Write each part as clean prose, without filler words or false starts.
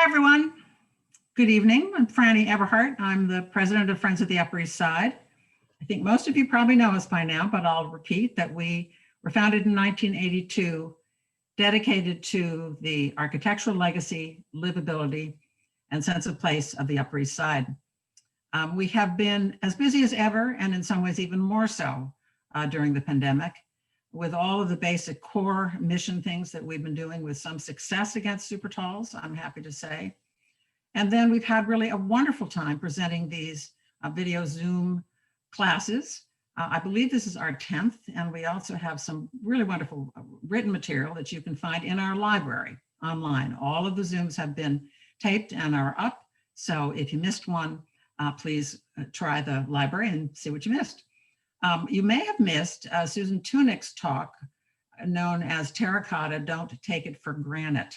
everyone. Good evening. I'm Frannie Eberhardt. I'm the president of Friends of the Upper East Side. I think most of you probably know us by now, but I'll repeat that we were founded in 1982, dedicated to the architectural legacy, livability, and sense of place of the Upper East Side. We have been as busy as ever, and in some ways even more so during the pandemic, with all of the basic core mission things that we've been doing with some success against super talls, I'm happy to say. And then we've had really a wonderful time presenting these video Zoom classes. I believe this is our 10th, and we also have some really wonderful written material that you can find in our library online. All of the Zooms have been taped and are up. So if you missed one, please try the library and see what you missed. You may have missed Susan Tunick's talk known as Terra Cotta, Don't Take It for Granite.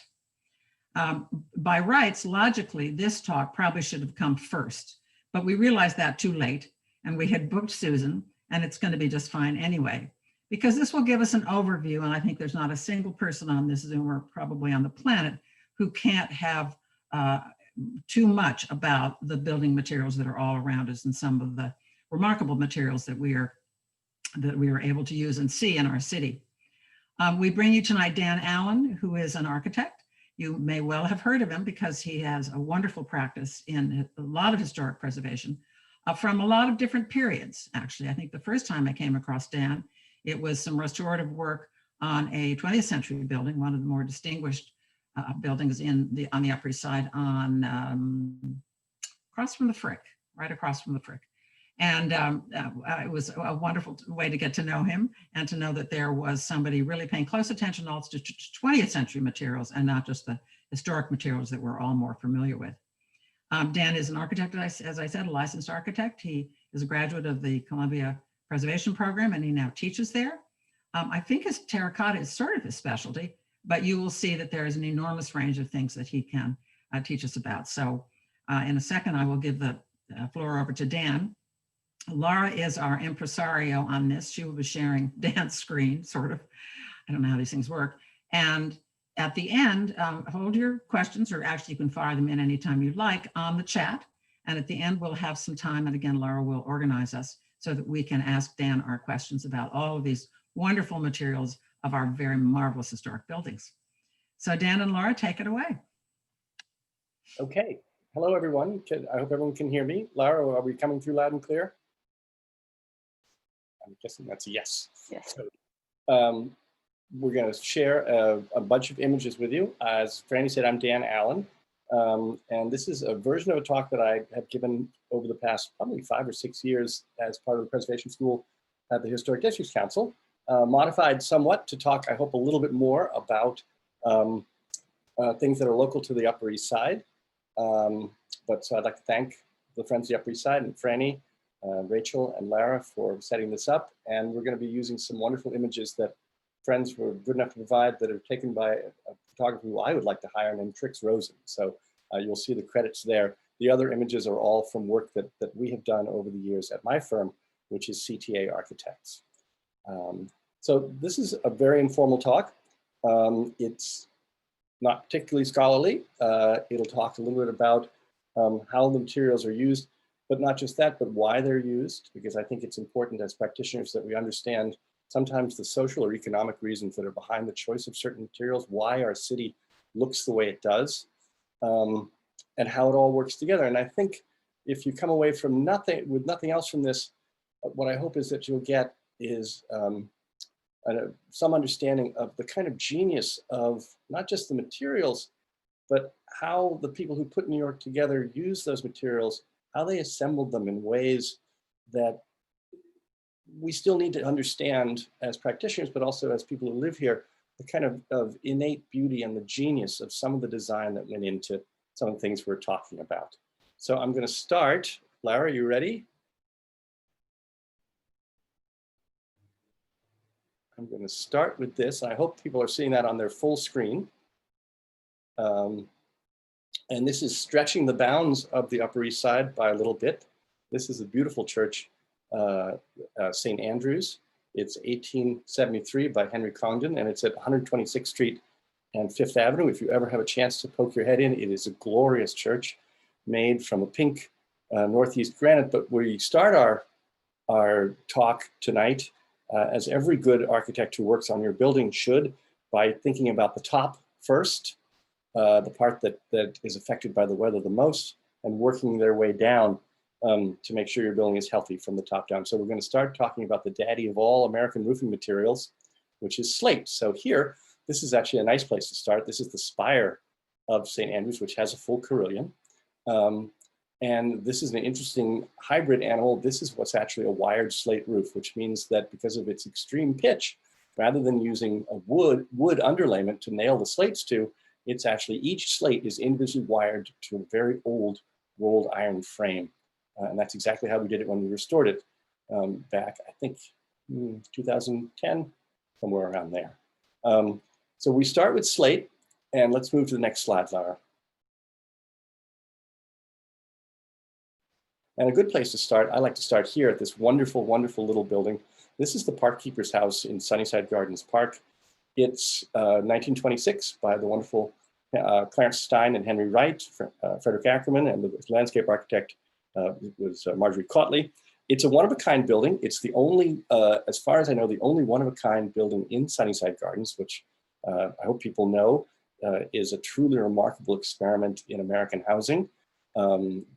By rights, logically, this talk probably should have come first, but we realized that too late, and we had booked Susan, and it's going to be just fine anyway, because this will give us an overview, and I think there's not a single person on this Zoom or probably on the planet who can't have too much about the building materials that are all around us and some of the remarkable materials that we are able to use and see in our city. We bring you tonight Dan Allen, who is an architect. You may well have heard of him because he has a wonderful practice in a lot of historic preservation from a lot of different periods. Actually, I think the first time I came across Dan, it was some restorative work on a 20th century building, one of the more distinguished buildings on the Upper East Side across from the Frick, right across from the Frick. And it was a wonderful way to get to know him and to know that there was somebody really paying close attention also to 20th century materials and not just the historic materials that we're all more familiar with. Dan is an architect, as I said, a licensed architect. He is a graduate of the Columbia Preservation Program, and he now teaches there. I think his Terra Cotta is sort of his specialty, but you will see that there is an enormous range of things that he can teach us about. So in a second, I will give the floor over to Dan. Laura is our impresario on this. She will be sharing Dan's screen, sort of. I don't know how these things work. And at the end, hold your questions, or actually you can fire them in anytime you'd like on the chat. And at the end, we'll have some time. And again, Laura will organize us so that we can ask Dan our questions about all of these wonderful materials of our very marvelous historic buildings. So Dan and Laura, take it away. Okay. Hello, everyone. I hope everyone can hear me. Laura, are we coming through loud and clear? I'm guessing that's a yes. Yes. So, we're going to share a bunch of images with you. As Frannie said, I'm Dan Allen, and this is a version of a talk that I have given over the past probably 5 or 6 years as part of the Preservation School at the Historic Districts Council, modified somewhat to talk, I hope, a little bit more about things that are local to the Upper East Side. But so I'd like to thank the Friends of the Upper East Side and Frannie, Rachel and Lara for setting this up. And we're going to be using some wonderful images that Friends were good enough to provide that are taken by a photographer who I would like to hire named Trix Rosen. So you'll see the credits there. The other images are all from work that we have done over the years at my firm, which is CTA Architects. So this is a very informal talk. It's not particularly scholarly. It'll talk a little bit about how the materials are used, but not just that, but why they're used, because I think it's important as practitioners that we understand sometimes the social or economic reasons that are behind the choice of certain materials, why our city looks the way it does, and how it all works together. And I think if you come away from with nothing else from this, what I hope is that you'll get is some understanding of the kind of genius of not just the materials, but how the people who put New York together use those materials, how they assembled them in ways that we still need to understand as practitioners, but also as people who live here, the kind of innate beauty and the genius of some of the design that went into some of the things we're talking about. So I'm going to start. Lara, are you ready? I'm going to start with this. I hope people are seeing that on their full screen. And this is stretching the bounds of the Upper East Side by a little bit. This is a beautiful church, St. Andrews. It's 1873 by Henry Congdon, and it's at 126th Street and Fifth Avenue. If you ever have a chance to poke your head in, it is a glorious church made from a pink Northeast granite. But we start our talk tonight, as every good architect who works on your building should, by thinking about the top first, the part that is affected by the weather the most, and working their way down to make sure your building is healthy from the top down. So we're going to start talking about the daddy of all American roofing materials, which is slate. So here, this is actually a nice place to start. This is the spire of St. Andrews, which has a full carillon. And this is an interesting hybrid animal. This is what's actually a wired slate roof, which means that because of its extreme pitch, rather than using a wood underlayment to nail the slates to, it's actually each slate is individually wired to a very old rolled iron frame. And that's exactly how we did it when we restored it back, I think, 2010, somewhere around there. So we start with slate, and let's move to the next slide, Lara. And a good place to start, I like to start here at this wonderful, wonderful little building. This is the park keeper's house in Sunnyside Gardens Park. It's 1926 by the wonderful Clarence Stein and Henry Wright, Frederick Ackerman, and the landscape architect was Marjorie Cautley. It's a one-of-a-kind building. It's the only, as far as I know, the only one-of-a-kind building in Sunnyside Gardens, which I hope people know is a truly remarkable experiment in American housing.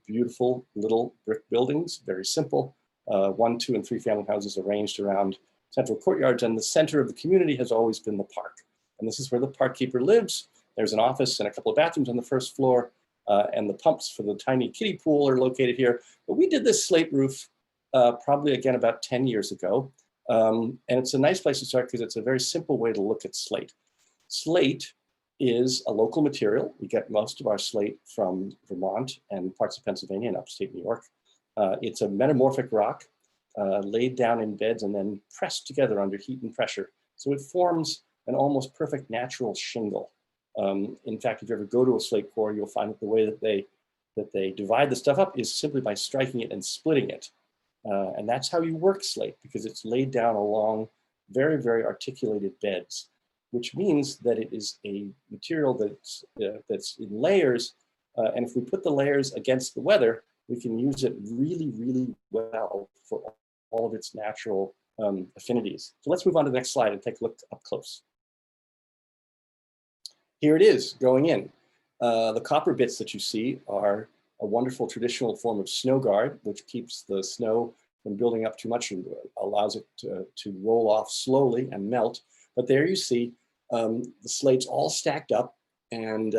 Beautiful little brick buildings, very simple. 1, 2, and 3 family houses arranged around central courtyards, and the center of the community has always been the park. And this is where the park keeper lives. There's an office and a couple of bathrooms on the first floor, and the pumps for the tiny kiddie pool are located here. But we did this slate roof probably again about 10 years ago. And it's a nice place to start because it's a very simple way to look at slate. Slate is a local material. We get most of our slate from Vermont and parts of Pennsylvania and upstate New York. It's a metamorphic rock laid down in beds and then pressed together under heat and pressure. So it forms an almost perfect natural shingle. In fact, if you ever go to a slate quarry, you'll find that the way that they divide the stuff up is simply by striking it and splitting it. And that's how you work slate, because it's laid down along very, very articulated beds, which means that it is a material that's in layers. And if we put the layers against the weather, we can use it really, really well for all of its natural affinities. So let's move on to the next slide and take a look up close. Here it is going in. The copper bits that you see are a wonderful traditional form of snow guard, which keeps the snow from building up too much and allows it to roll off slowly and melt. But there you see the slates all stacked up. And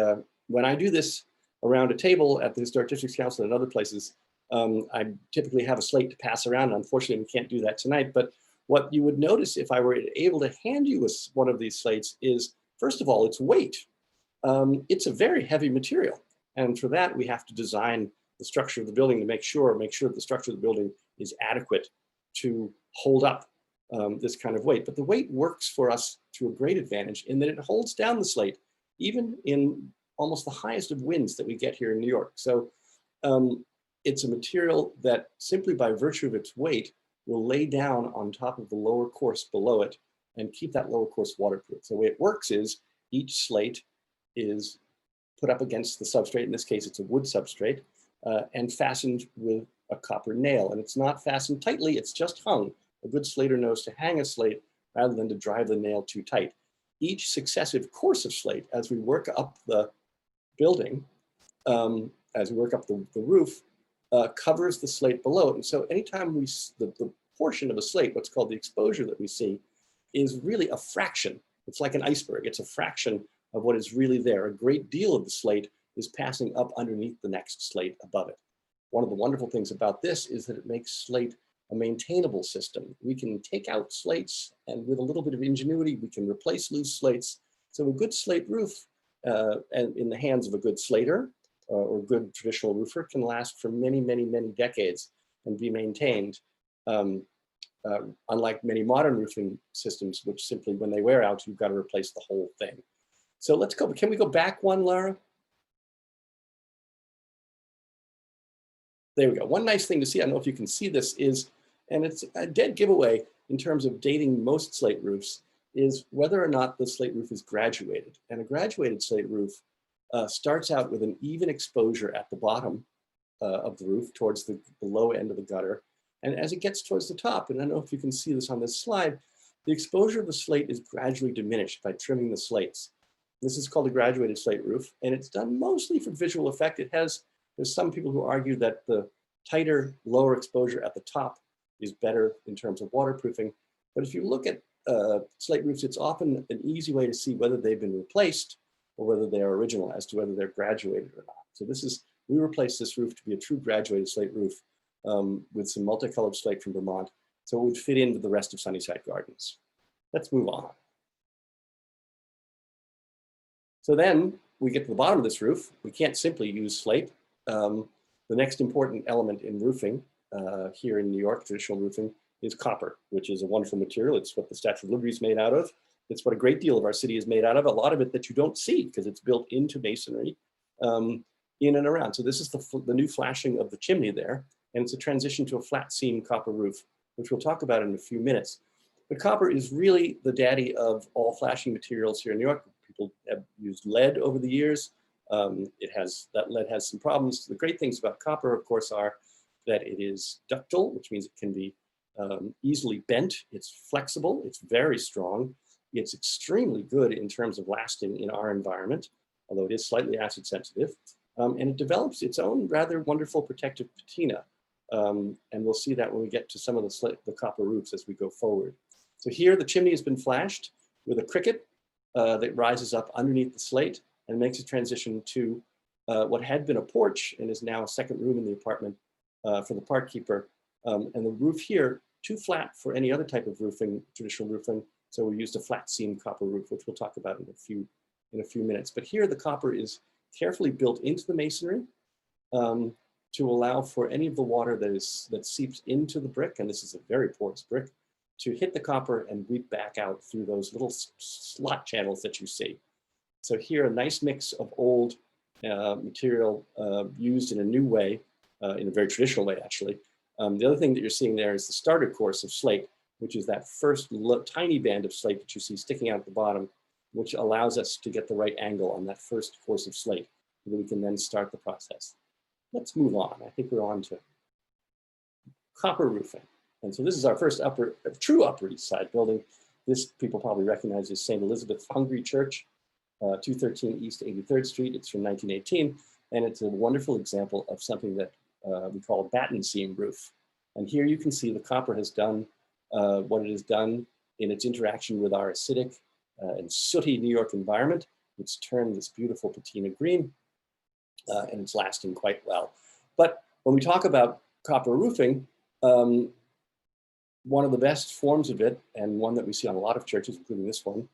when I do this around a table at the Historic Districts Council and other places, I typically have a slate to pass around. Unfortunately, we can't do that tonight. But what you would notice if I were able to hand you one of these slates is, first of all, its weight. It's a very heavy material. And for that, we have to design the structure of the building to make sure the structure of the building is adequate to hold up this kind of weight. But the weight works for us to a great advantage in that it holds down the slate, even in almost the highest of winds that we get here in New York. So it's a material that simply by virtue of its weight will lay down on top of the lower course below it and keep that lower course waterproof. So the way it works is each slate is put up against the substrate. In this case, it's a wood substrate and fastened with a copper nail. And it's not fastened tightly, it's just hung. A good slater knows to hang a slate rather than to drive the nail too tight. Each successive course of slate, as we work up the building, as we work up the roof, covers the slate below it. And so anytime the portion of a slate, what's called the exposure that we see, is really a fraction. It's like an iceberg. It's a fraction of what is really there. A great deal of the slate is passing up underneath the next slate above it. One of the wonderful things about this is that it makes slate a maintainable system. We can take out slates, and with a little bit of ingenuity, we can replace loose slates. So a good slate roof, and in the hands of a good slater or a good traditional roofer, can last for many, many, many decades and be maintained. Unlike many modern roofing systems, which simply, when they wear out, you've got to replace the whole thing. So let's go. Can we go back one, Lara? There we go. One nice thing to see, I don't know if you can see this, is, and it's a dead giveaway in terms of dating most slate roofs, is whether or not the slate roof is graduated. And a graduated slate roof starts out with an even exposure at the bottom of the roof towards the low end of the gutter. And as it gets towards the top, and I don't know if you can see this on this slide, the exposure of the slate is gradually diminished by trimming the slates. This is called a graduated slate roof, and it's done mostly for visual effect. There's some people who argue that the tighter, lower exposure at the top is better in terms of waterproofing. But if you look at slate roofs, it's often an easy way to see whether they've been replaced or whether they are original as to whether they're graduated or not. So we replaced this roof to be a true graduated slate roof with some multicolored slate from Vermont, so it would fit in with the rest of Sunnyside Gardens. Let's move on. So then we get to the bottom of this roof. We can't simply use slate. The next important element in roofing here in New York, traditional roofing, is copper, which is a wonderful material. It's what the Statue of Liberty is made out of. It's what a great deal of our city is made out of, a lot of it that you don't see because it's built into masonry in and around. So this is the new flashing of the chimney there, and it's a transition to a flat seam copper roof, which we'll talk about in a few minutes. But copper is really the daddy of all flashing materials here in New York. People have used lead over the years. That lead has some problems. The great things about copper, of course, are that it is ductile, which means it can be easily bent. It's flexible. It's very strong. It's extremely good in terms of lasting in our environment, although it is slightly acid sensitive. And it develops its own rather wonderful protective patina. And we'll see that when we get to some of the copper roofs as we go forward. So here the chimney has been flashed with a cricket that rises up underneath the slate and makes a transition to what had been a porch and is now a second room in the apartment for the park keeper. And the roof here, too flat for any other type of roofing, traditional roofing. So we used a flat seam copper roof, which we'll talk about in a few minutes. But here the copper is carefully built into the masonry to allow for any of the water that seeps into the brick, and this is a very porous brick, to hit the copper and weep back out through those little slot channels that you see. So here, a nice mix of old material used in a new way, in a very traditional way, actually. The other thing that you're seeing there is the starter course of slate, which is that first tiny band of slate that you see sticking out at the bottom, which allows us to get the right angle on that first course of slate, so that we can then start the process. Let's move on. I think we're on to copper roofing. And so this is our first true Upper East Side building. This people probably recognize as St. Elizabeth Hungry Church, 213 East 83rd Street. It's from 1918, and it's a wonderful example of something that we call a Batten seam roof. And here you can see the copper has done what it has done in its interaction with our acidic and sooty New York environment. It's turned this beautiful patina green, and it's lasting quite well. But when we talk about copper roofing, one of the best forms of it, and one that we see on a lot of churches, including this one,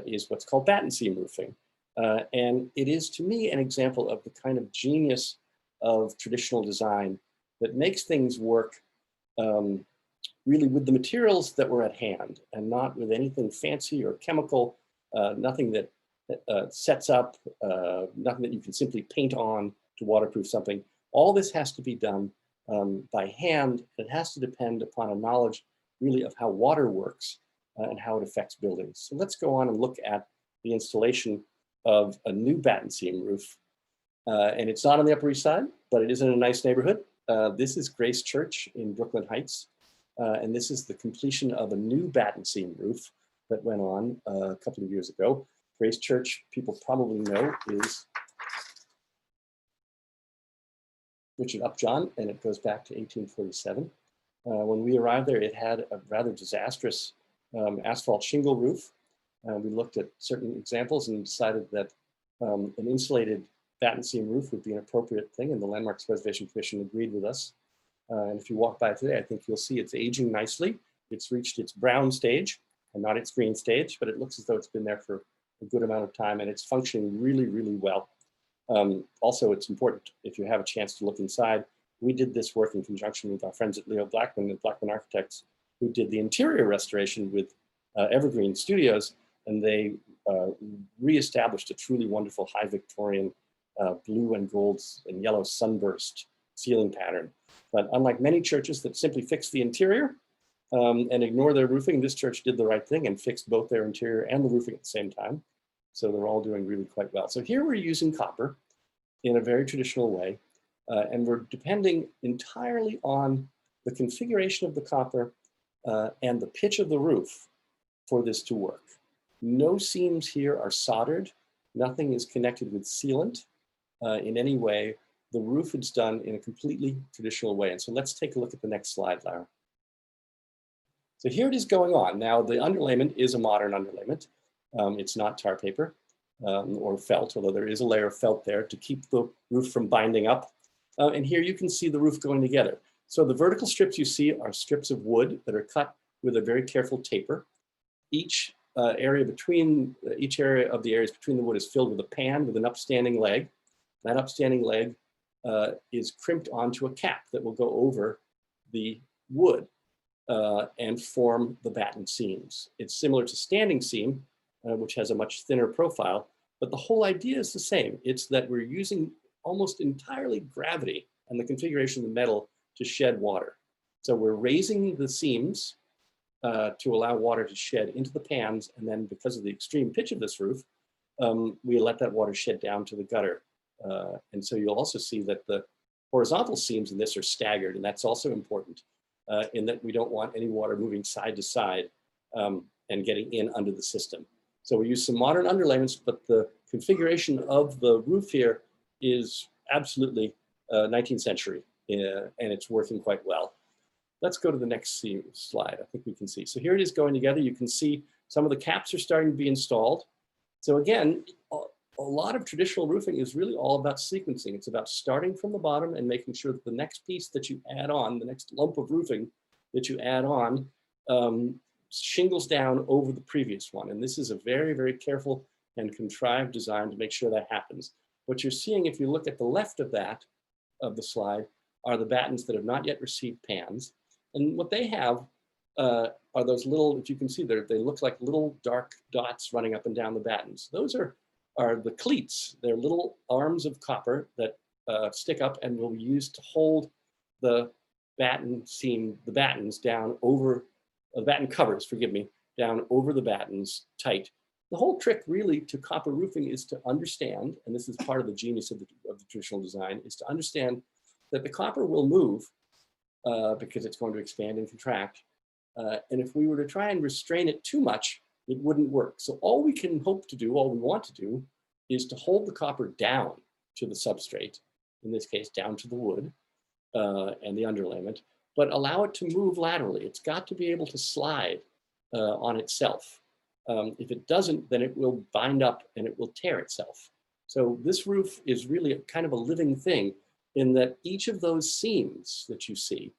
is what's called Batten seam roofing. And it is, to me, an example of the kind of genius of traditional design that makes things work really with the materials that were at hand and not with anything fancy or chemical, nothing that sets up, nothing that you can simply paint on to waterproof something. All this has to be done by hand. It has to depend upon a knowledge really of how water works and how it affects buildings. So let's go on and look at the installation of a new Batten seam roof. And it's not on the Upper East Side, but it is in a nice neighborhood. This is Grace Church in Brooklyn Heights. And this is the completion of a new Batten seam roof that went on a couple of years ago. Grace Church, people probably know, is Richard Upjohn, and it goes back to 1847. When we arrived there, it had a rather disastrous asphalt shingle roof. We looked at certain examples and decided that an insulated Batten seam roof would be an appropriate thing, and the Landmarks Preservation Commission agreed with us. And if you walk by today, I think you'll see it's aging nicely. It's reached its brown stage and not its green stage, but it looks as though it's been there for a good amount of time, and it's functioning really, really well. Also, it's important, if you have a chance to look inside, we did this work in conjunction with our friends at Leo Blackman and Blackman Architects, who did the interior restoration with Evergreen Studios, and they reestablished a truly wonderful high Victorian blue and gold and yellow sunburst ceiling pattern. But unlike many churches that simply fix the interior, and ignore their roofing. This church did the right thing and fixed both their interior and the roofing at the same time. So they're all doing really quite well. So here we're using copper in a very traditional way, and we're depending entirely on the configuration of the copper and the pitch of the roof for this to work. No seams here are soldered. Nothing is connected with sealant in any way. The roof is done in a completely traditional way. And so let's take a look at the next slide, Lara. So here it is going on. Now the underlayment is a modern underlayment. It's not tar paper or felt, although there is a layer of felt there to keep the roof from binding up. And here you can see the roof going together. So the vertical strips you see are strips of wood that are cut with a very careful taper. Each area of the areas between the wood is filled with a pan with an upstanding leg. That upstanding leg is crimped onto a cap that will go over the wood and form the batten seams. It's similar to standing seam, which has a much thinner profile, but the whole idea is the same. It's that we're using almost entirely gravity and the configuration of the metal to shed water. So we're raising the seams to allow water to shed into the pans, and then because of the extreme pitch of this roof, we let that water shed down to the gutter. And so you'll also see that the horizontal seams in this are staggered, and that's also important in that we don't want any water moving side to side and getting in under the system. So we use some modern underlayments, but the configuration of the roof here is absolutely 19th century, and it's working quite well. Let's go to the next slide. I think we can see. So here it is going together. You can see some of the caps are starting to be installed. So again, a lot of traditional roofing is really all about sequencing. It's about starting from the bottom and making sure that the next piece that you add on, the next lump of roofing that you add on, shingles down over the previous one. And this is a very, very careful and contrived design to make sure that happens. What you're seeing, if you look at the left of that, of the slide, are the battens that have not yet received pans. And what they have are those little, if you can see there, they look like little dark dots running up and down the battens. Those are the cleats. They're little arms of copper that stick up and will be used to hold the batten seam, the battens down over, the batten covers, forgive me, down over the battens tight. The whole trick really to copper roofing is to understand, and this is part of the genius of the traditional design, is to understand that the copper will move because it's going to expand and contract. And if we were to try and restrain it too much, it wouldn't work. So all we can hope to do, all we want to do, is to hold the copper down to the substrate, in this case, down to the wood and the underlayment, but allow it to move laterally. It's got to be able to slide on itself. If it doesn't, then it will bind up and it will tear itself. So this roof is really kind of a living thing in that each of those seams that you see,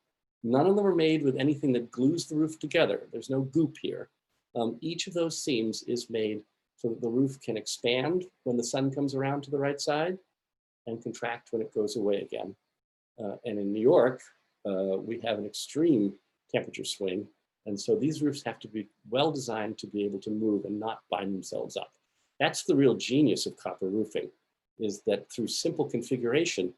none of them are made with anything that glues the roof together. There's no goop here. Each of those seams is made so that the roof can expand when the sun comes around to the right side and contract when it goes away again. And in New York, we have an extreme temperature swing. And so these roofs have to be well designed to be able to move and not bind themselves up. That's the real genius of copper roofing, is that through simple configuration,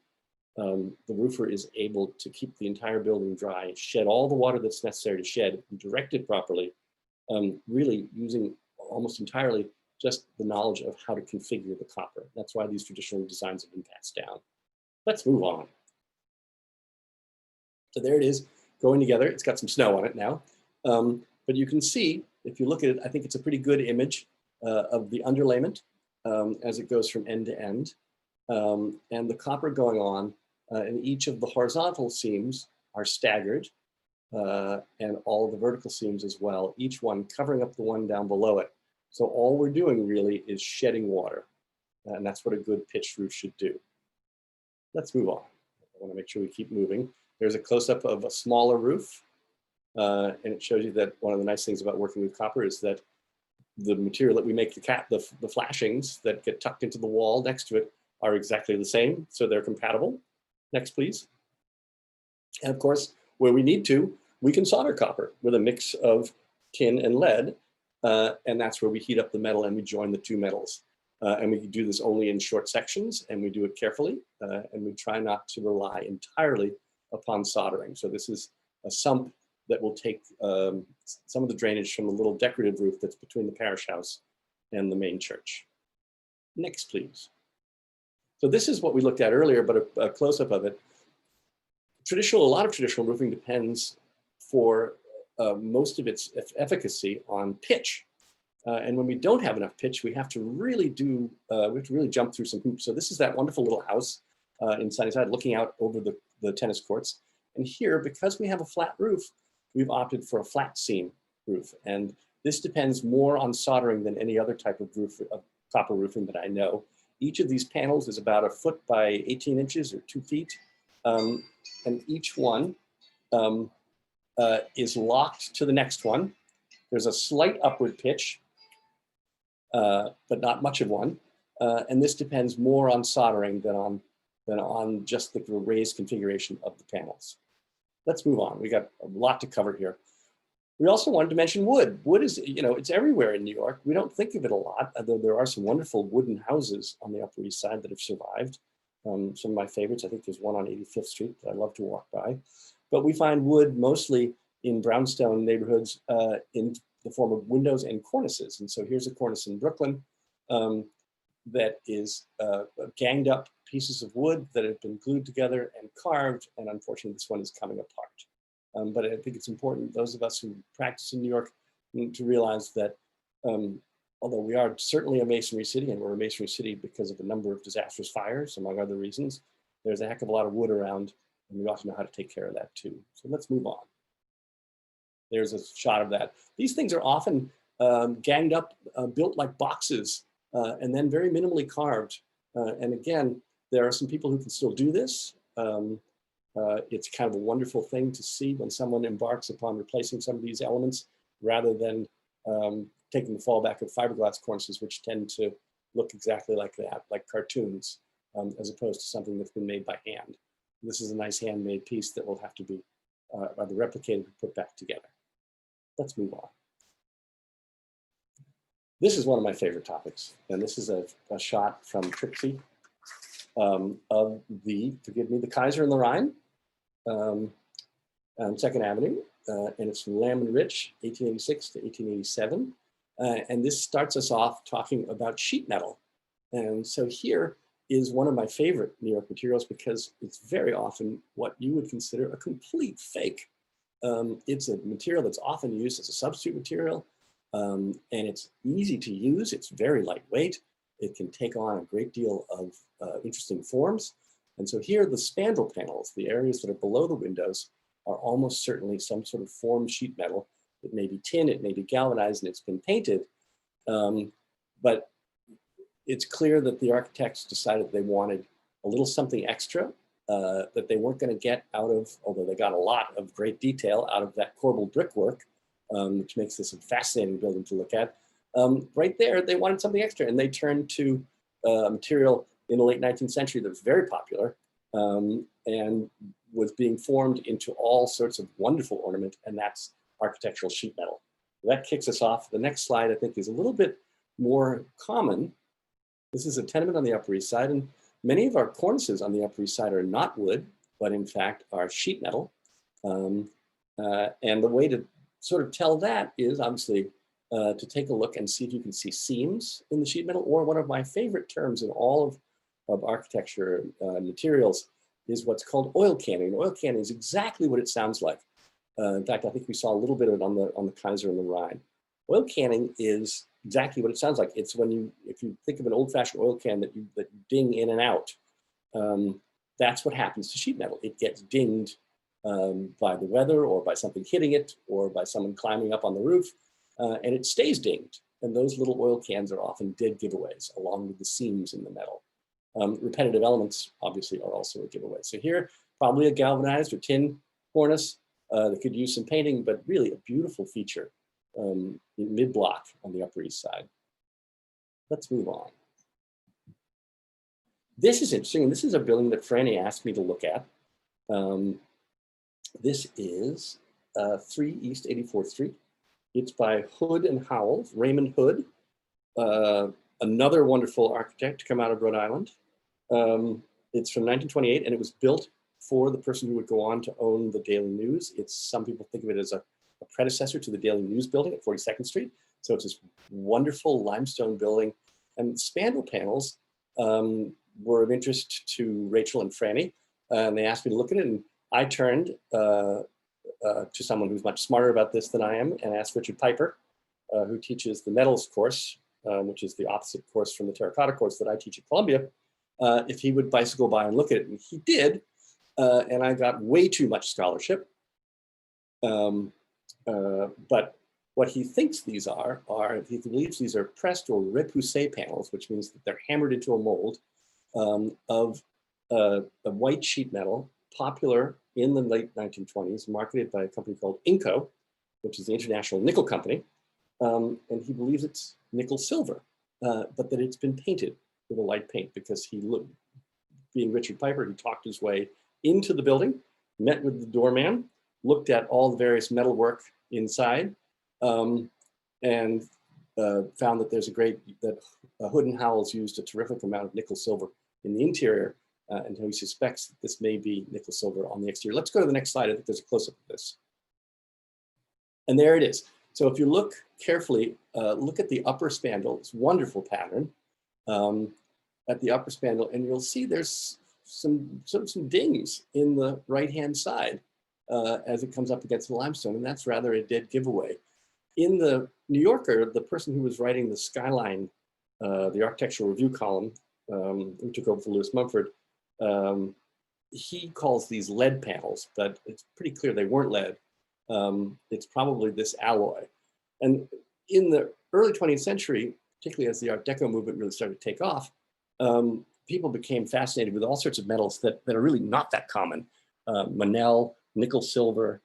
the roofer is able to keep the entire building dry, shed all the water that's necessary to shed, and direct it properly, really using almost entirely just the knowledge of how to configure the copper. That's why these traditional designs have been passed down. Let's move on. So there it is, going together. It's got some snow on it now. But you can see, if you look at it, I think it's a pretty good image of the underlayment as it goes from end to end. And the copper going on, and each of the horizontal seams are staggered, and all of the vertical seams as well, each one covering up the one down below it. So all we're doing really is shedding water, and that's what a good pitched roof should do. Let's move on. I want to make sure we keep moving. There's a close-up of a smaller roof, and it shows you that one of the nice things about working with copper is that the material that we make the flashings that get tucked into the wall next to it are exactly the same, so they're compatible. Next, please. And of course, where we need to, we can solder copper with a mix of tin and lead, and that's where we heat up the metal and we join the two metals. And we do this only in short sections, and we do it carefully, and we try not to rely entirely upon soldering. So this is a sump that will take some of the drainage from the little decorative roof that's between the parish house and the main church. Next, please. So this is what we looked at earlier, but a close-up of it. A lot of traditional roofing depends for most of its efficacy on pitch. And when we don't have enough pitch, we have to really jump through some hoops. So this is that wonderful little house in Sunnyside looking out over the tennis courts. And here, because we have a flat roof, we've opted for a flat seam roof. And this depends more on soldering than any other type of roof, of copper roofing that I know. Each of these panels is about 1 foot by 18 inches or 2 feet. And each one is locked to the next one. There's a slight upward pitch, but not much of one. And this depends more on soldering than on just the raised configuration of the panels. Let's move on. We got a lot to cover here. We also wanted to mention wood. Wood is, it's everywhere in New York. We don't think of it a lot, although there are some wonderful wooden houses on the Upper East Side that have survived. Some of my favorites, I think there's one on 85th Street that I love to walk by. But we find wood mostly in brownstone neighborhoods in the form of windows and cornices. And so here's a cornice in Brooklyn that is ganged up pieces of wood that have been glued together and carved. And unfortunately, this one is coming apart. But I think it's important, those of us who practice in New York, need to realize that although we are certainly a masonry city, and we're a masonry city because of a number of disastrous fires, among other reasons, there's a heck of a lot of wood around, and we ought to know how to take care of that too. So let's move on. There's a shot of that. These things are often ganged up, built like boxes, and then very minimally carved. And again, there are some people who can still do this. It's kind of a wonderful thing to see when someone embarks upon replacing some of these elements rather than taking the fallback of fiberglass cornices, which tend to look exactly like that, like cartoons, as opposed to something that's been made by hand. This is a nice handmade piece that will have to be either replicated or put back together. Let's move on. This is one of my favorite topics, and this is a shot from Trixie of the, forgive me, the Kaiser and the Rhine on 2nd Avenue, and it's from Lamb and Rich, 1886 to 1887. And this starts us off talking about sheet metal. And so here is one of my favorite New York materials because it's very often what you would consider a complete fake. It's a material that's often used as a substitute material, and it's easy to use. It's very lightweight. It can take on a great deal of interesting forms. And so here, the spandrel panels, the areas that are below the windows, are almost certainly some sort of formed sheet metal. It may be tin, it may be galvanized, and it's been painted. But it's clear that the architects decided they wanted a little something extra that they weren't going to get out of, although they got a lot of great detail out of that corbelled brickwork, which makes this a fascinating building to look at. Right there, they wanted something extra, and they turned to material in the late 19th century that was very popular and was being formed into all sorts of wonderful ornament, and that's architectural sheet metal. That kicks us off. The next slide, I think, is a little bit more common. This is a tenement on the Upper East Side, and many of our cornices on the Upper East Side are not wood, but in fact are sheet metal. And the way to sort of tell that is obviously to take a look and see if you can see seams in the sheet metal, or one of my favorite terms in all of architecture materials is what's called oil canning. Oil canning is exactly what it sounds like. In fact, I think we saw a little bit of it on the Kaiser and the Rhine. Oil canning is exactly what it sounds like. It's when if you think of an old-fashioned oil can that you ding in and out, that's what happens to sheet metal. It gets dinged by the weather, or by something hitting it, or by someone climbing up on the roof, and it stays dinged. And those little oil cans are often dead giveaways, along with the seams in the metal. Repetitive elements, obviously, are also a giveaway. So here, probably a galvanized or tin cornice that could use some painting, but really a beautiful feature in mid-block on the Upper East Side. Let's move on. This is interesting, and this is a building that Frannie asked me to look at. This is 3 East 84th Street. It's by Hood and Howell, Raymond Hood, another wonderful architect to come out of Rhode Island. It's from 1928, and it was built for the person who would go on to own the Daily News. It's, some people think of it as a predecessor to the Daily News building at 42nd Street. So it's this wonderful limestone building. And spandrel panels were of interest to Rachel and Frannie. And they asked me to look at it. And I turned to someone who's much smarter about this than I am and asked Richard Piper, who teaches the metals course, which is the opposite course from the Terra Cotta course that I teach at Columbia, if he would bicycle by and look at it. And he did. And I got way too much scholarship. But what he thinks these are he believes these are pressed or repoussé panels, which means that they're hammered into a mold of a white sheet metal, popular in the late 1920s, marketed by a company called Inco, which is the International Nickel Company. And he believes it's nickel silver, but that it's been painted with a light paint, because he looked, being Richard Piper, he talked his way into the building, met with the doorman, looked at all the various metalwork inside, and found that there's that Hood and Howells used a terrific amount of nickel silver in the interior, and he suspects that this may be nickel silver on the exterior. Let's go to the next slide. I think there's a close-up of this. And there it is. So if you look carefully, look at the upper spandrel, this wonderful pattern at the upper spandrel, and you'll see there's some dings in the right-hand side as it comes up against the limestone, and that's rather a dead giveaway. In the New Yorker, the person who was writing the Skyline, the architectural review column, who took over for Lewis Mumford, he calls these lead panels, but it's pretty clear they weren't lead. It's probably this alloy. And in the early 20th century, particularly as the Art Deco movement really started to take off, people became fascinated with all sorts of metals that are really not that common. Monel, nickel silver,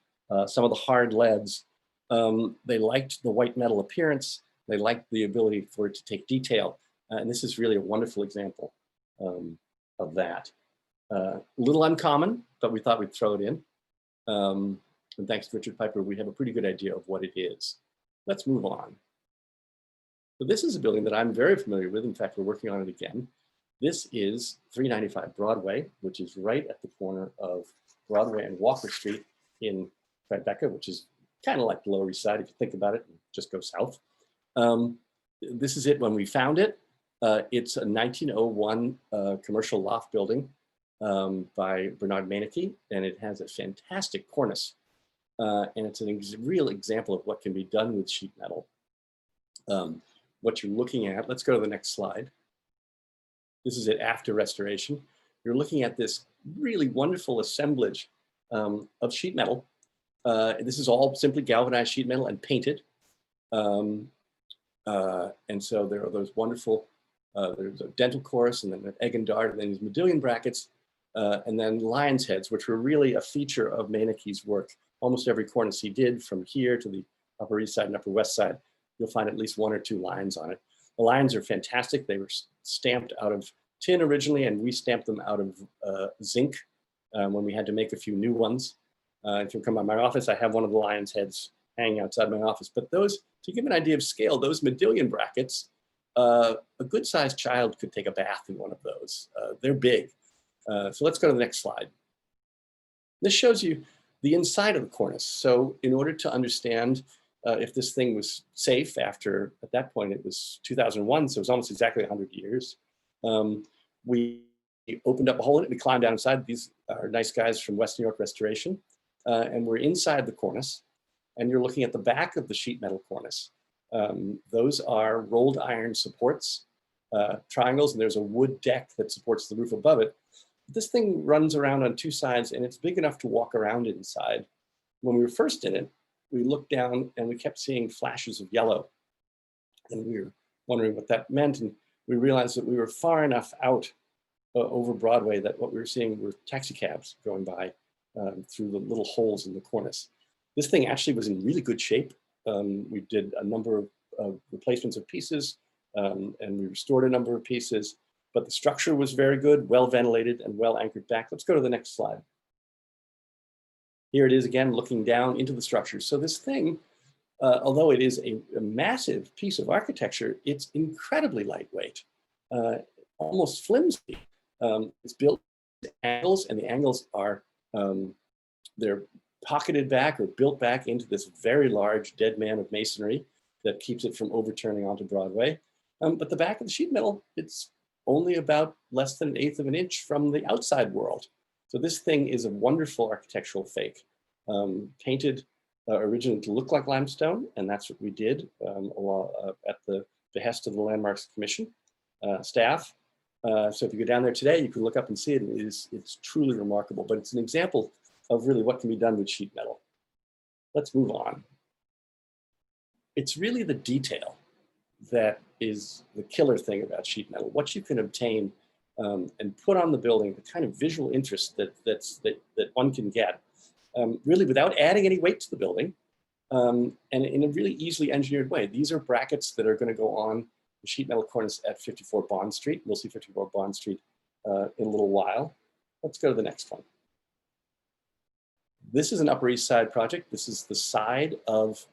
some of the hard leads. They liked the white metal appearance. They liked the ability for it to take detail. And this is really a wonderful example of that. A little uncommon, but we thought we'd throw it in. And thanks to Richard Piper, we have a pretty good idea of what it is. Let's move on. So this is a building that I'm very familiar with. In fact, we're working on it again. This is 395 Broadway, which is right at the corner of Broadway and Walker Street in Tribeca, which is kind of like the Lower East Side, if you think about it, and just go south. This is it when we found it. It's a 1901 commercial loft building by Bernard Meineke, and it has a fantastic cornice. And it's a real example of what can be done with sheet metal. What you're looking at, let's go to the next slide. This is it after restoration. You're looking at this really wonderful assemblage of sheet metal. This is all simply galvanized sheet metal and painted. And so there are those wonderful, there's a dental course, and then an egg and dart, and then these modillion brackets, and then lion's heads, which were really a feature of Meineke's work. Almost every cornice he did, from here to the Upper East Side and Upper West Side, you'll find at least one or two lions on it. The lions are fantastic. They were stamped out of tin originally, and we stamped them out of zinc when we had to make a few new ones. If you come by my office, I have one of the lion's heads hanging outside my office. But those, to give an idea of scale, those modillion brackets, a good-sized child could take a bath in one of those. They're big. So let's go to the next slide. This shows you the inside of the cornice. So in order to understand if this thing was safe after, at that point, it was 2001, so it was almost exactly 100 years. We opened up a hole in it, we climbed down inside. These are nice guys from West New York Restoration. And we're inside the cornice, and you're looking at the back of the sheet metal cornice. Those are rolled iron supports, triangles, and there's a wood deck that supports the roof above it. This thing runs around on two sides, and it's big enough to walk around inside. When we were first in it, we looked down and we kept seeing flashes of yellow. And we were wondering what that meant. And we realized that we were far enough out over Broadway that what we were seeing were taxi cabs going by through the little holes in the cornice. This thing actually was in really good shape. We did a number of replacements of pieces, and we restored a number of pieces. But the structure was very good, well ventilated, and well anchored back. Let's go to the next slide. Here it is again, looking down into the structure. So this thing, although it is a massive piece of architecture, it's incredibly lightweight, almost flimsy. It's built angles, and the angles are, they're pocketed back or built back into this very large dead man of masonry that keeps it from overturning onto Broadway. But the back of the sheet metal, it's only about less than 1/8 of an inch from the outside world. So this thing is a wonderful architectural fake, painted originally to look like limestone, and that's what we did at the behest of the Landmarks Commission staff. So if you go down there today, you can look up and see it. It's truly remarkable, but it's an example of really what can be done with sheet metal. Let's move on. It's really the detail that is the killer thing about sheet metal. What you can obtain and put on the building, the kind of visual interest that one can get, really without adding any weight to the building, and in a really easily engineered way. These are brackets that are going to go on the sheet metal cornice at 54 Bond Street. We'll see 54 Bond Street in a little while. Let's go to the next one. This is an Upper East Side project. This is the side of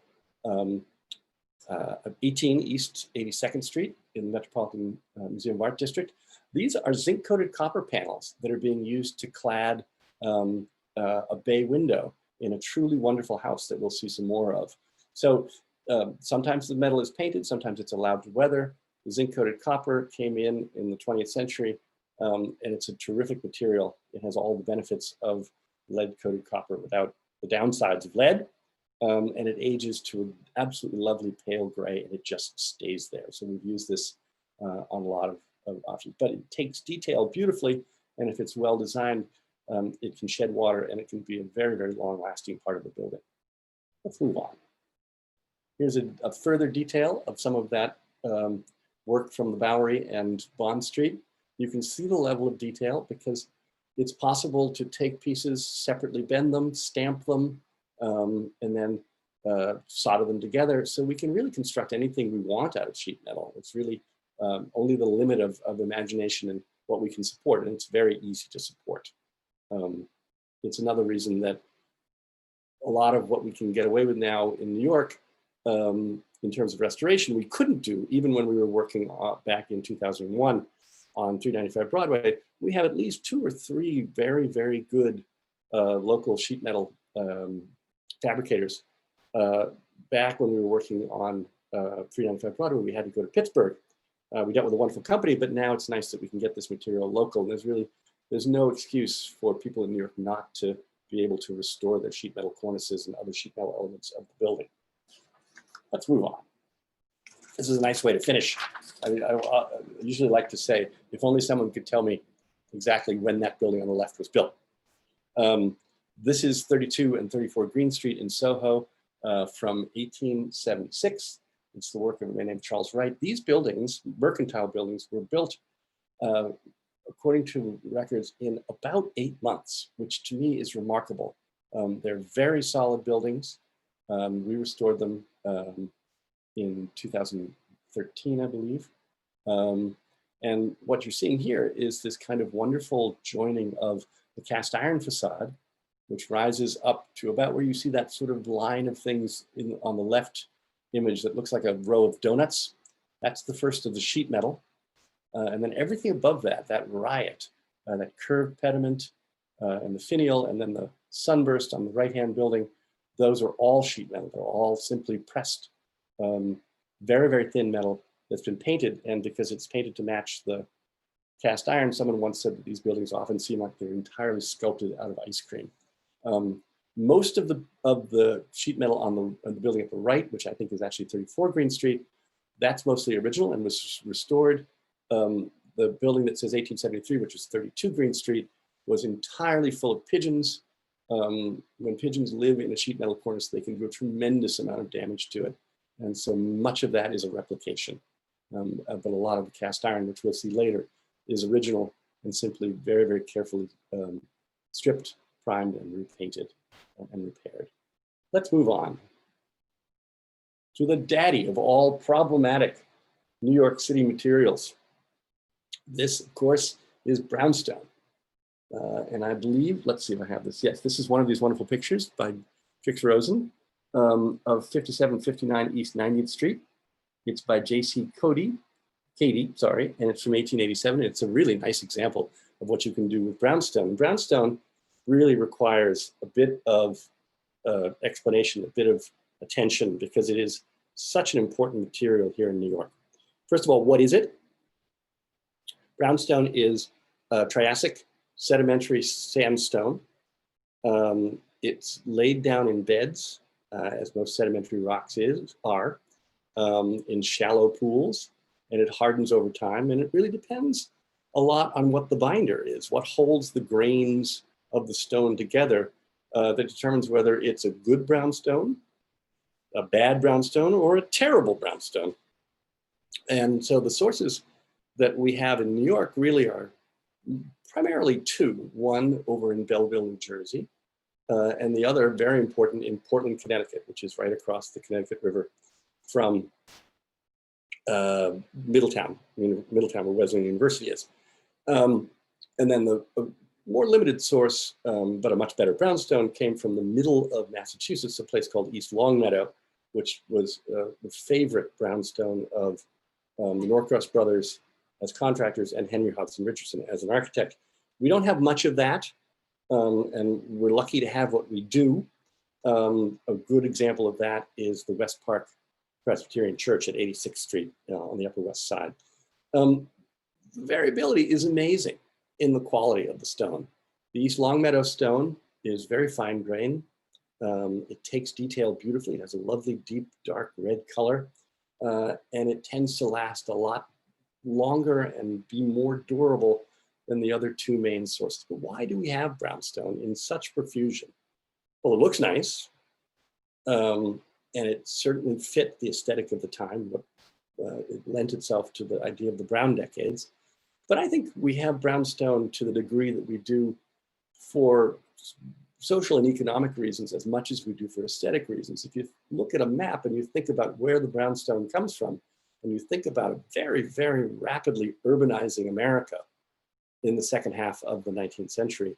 18 East 82nd Street in the Metropolitan Museum of Art District. These are zinc-coated copper panels that are being used to clad a bay window in a truly wonderful house that we'll see some more of. So sometimes the metal is painted, sometimes it's allowed to weather. The zinc-coated copper came in the 20th century, and it's a terrific material. It has all the benefits of lead-coated copper without the downsides of lead. And it ages to an absolutely lovely pale gray, and it just stays there. So we've used this on a lot of options, but it takes detail beautifully. And if it's well designed, it can shed water, and it can be a very, very long lasting part of the building. Let's move on. Here's a further detail of some of that work from the Bowery and Bond Street. You can see the level of detail because it's possible to take pieces, separately bend them, stamp them, and then solder them together. So we can really construct anything we want out of sheet metal. It's really only the limit of imagination and what we can support, and it's very easy to support. It's another reason that a lot of what we can get away with now in New York in terms of restoration, we couldn't do even when we were working back in 2001 on 395 Broadway. We have at least 2 or 3 very, very good local sheet metal fabricators. Back when we were working on 395 Broadway, we had to go to Pittsburgh. We dealt with a wonderful company, but now it's nice that we can get this material local. There's no excuse for people in New York not to be able to restore their sheet metal cornices and other sheet metal elements of the building. Let's move on. This is a nice way to finish. I usually like to say, if only someone could tell me exactly when that building on the left was built. This is 32 and 34 Green Street in Soho from 1876. It's the work of a man named Charles Wright. These buildings, mercantile buildings, were built according to records in about 8 months, which to me is remarkable. They're very solid buildings. We restored them in 2013, I believe. And what you're seeing here is this kind of wonderful joining of the cast iron facade, which rises up to about where you see that sort of line of things on the left image that looks like a row of donuts. That's the first of the sheet metal. And then everything above that, that riot, that curved pediment and the finial, and then the sunburst on the right-hand building, those are all sheet metal. They're all simply pressed, very, very thin metal that's been painted. And because it's painted to match the cast iron, someone once said that these buildings often seem like they're entirely sculpted out of ice cream. Most of the sheet metal on the building at the right, which I think is actually 34 Green Street, that's mostly original and was restored. The building that says 1873, which is 32 Green Street, was entirely full of pigeons. When pigeons live in a sheet metal cornice, they can do a tremendous amount of damage to it. And so much of that is a replication. But a lot of the cast iron, which we'll see later, is original and simply very, very carefully stripped, primed, and repainted and repaired. Let's move on to the daddy of all problematic New York City materials. This, of course, is Brownstone. And I believe, let's see if I have this. Yes, this is one of these wonderful pictures by Fix Rosen of 5759 East 90th Street. It's by J.C. Katie, and it's from 1887. It's a really nice example of what you can do with brownstone. Brownstone really requires a bit of explanation, a bit of attention, because it is such an important material here in New York. First of all, what is it? Brownstone is Triassic sedimentary sandstone. It's laid down in beds, as most sedimentary rocks are, in shallow pools, and it hardens over time. And it really depends a lot on what the binder is, what holds the grains of the stone together, that determines whether it's a good brownstone, a bad brownstone, or a terrible brownstone. And so the sources that we have in New York really are primarily two. One over in Belleville, New Jersey, and the other, very important, in Portland, Connecticut, which is right across the Connecticut River from Middletown, Middletown, where Wesleyan University is. And then the more limited source, but a much better brownstone, came from the middle of Massachusetts, a place called East Longmeadow, which was the favorite brownstone of the Norcross brothers as contractors and Henry Hudson Richardson as an architect. We don't have much of that, and we're lucky to have what we do. A good example of that is the West Park Presbyterian Church at 86th Street on the Upper West Side. The variability is amazing in the quality of the stone. The East Longmeadow stone is very fine grain. It takes detail beautifully. It has a lovely, deep, dark red color, and it tends to last a lot longer and be more durable than the other two main sources. But why do we have brownstone in such profusion? Well, it looks nice, and it certainly fit the aesthetic of the time. It lent itself to the idea of the brown decades. But I think we have brownstone to the degree that we do for social and economic reasons as much as we do for aesthetic reasons. If you look at a map and you think about where the brownstone comes from, and you think about a very, very rapidly urbanizing America in the second half of the 19th century,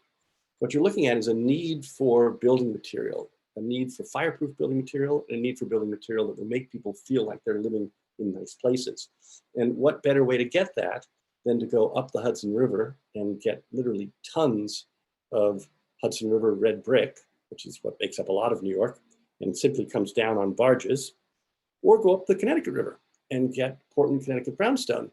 what you're looking at is a need for building material, a need for fireproof building material, and a need for building material that will make people feel like they're living in nice places. And what better way to get that than to go up the Hudson River and get literally tons of Hudson River red brick, which is what makes up a lot of New York, and simply comes down on barges, or go up the Connecticut River and get Portland, Connecticut brownstone,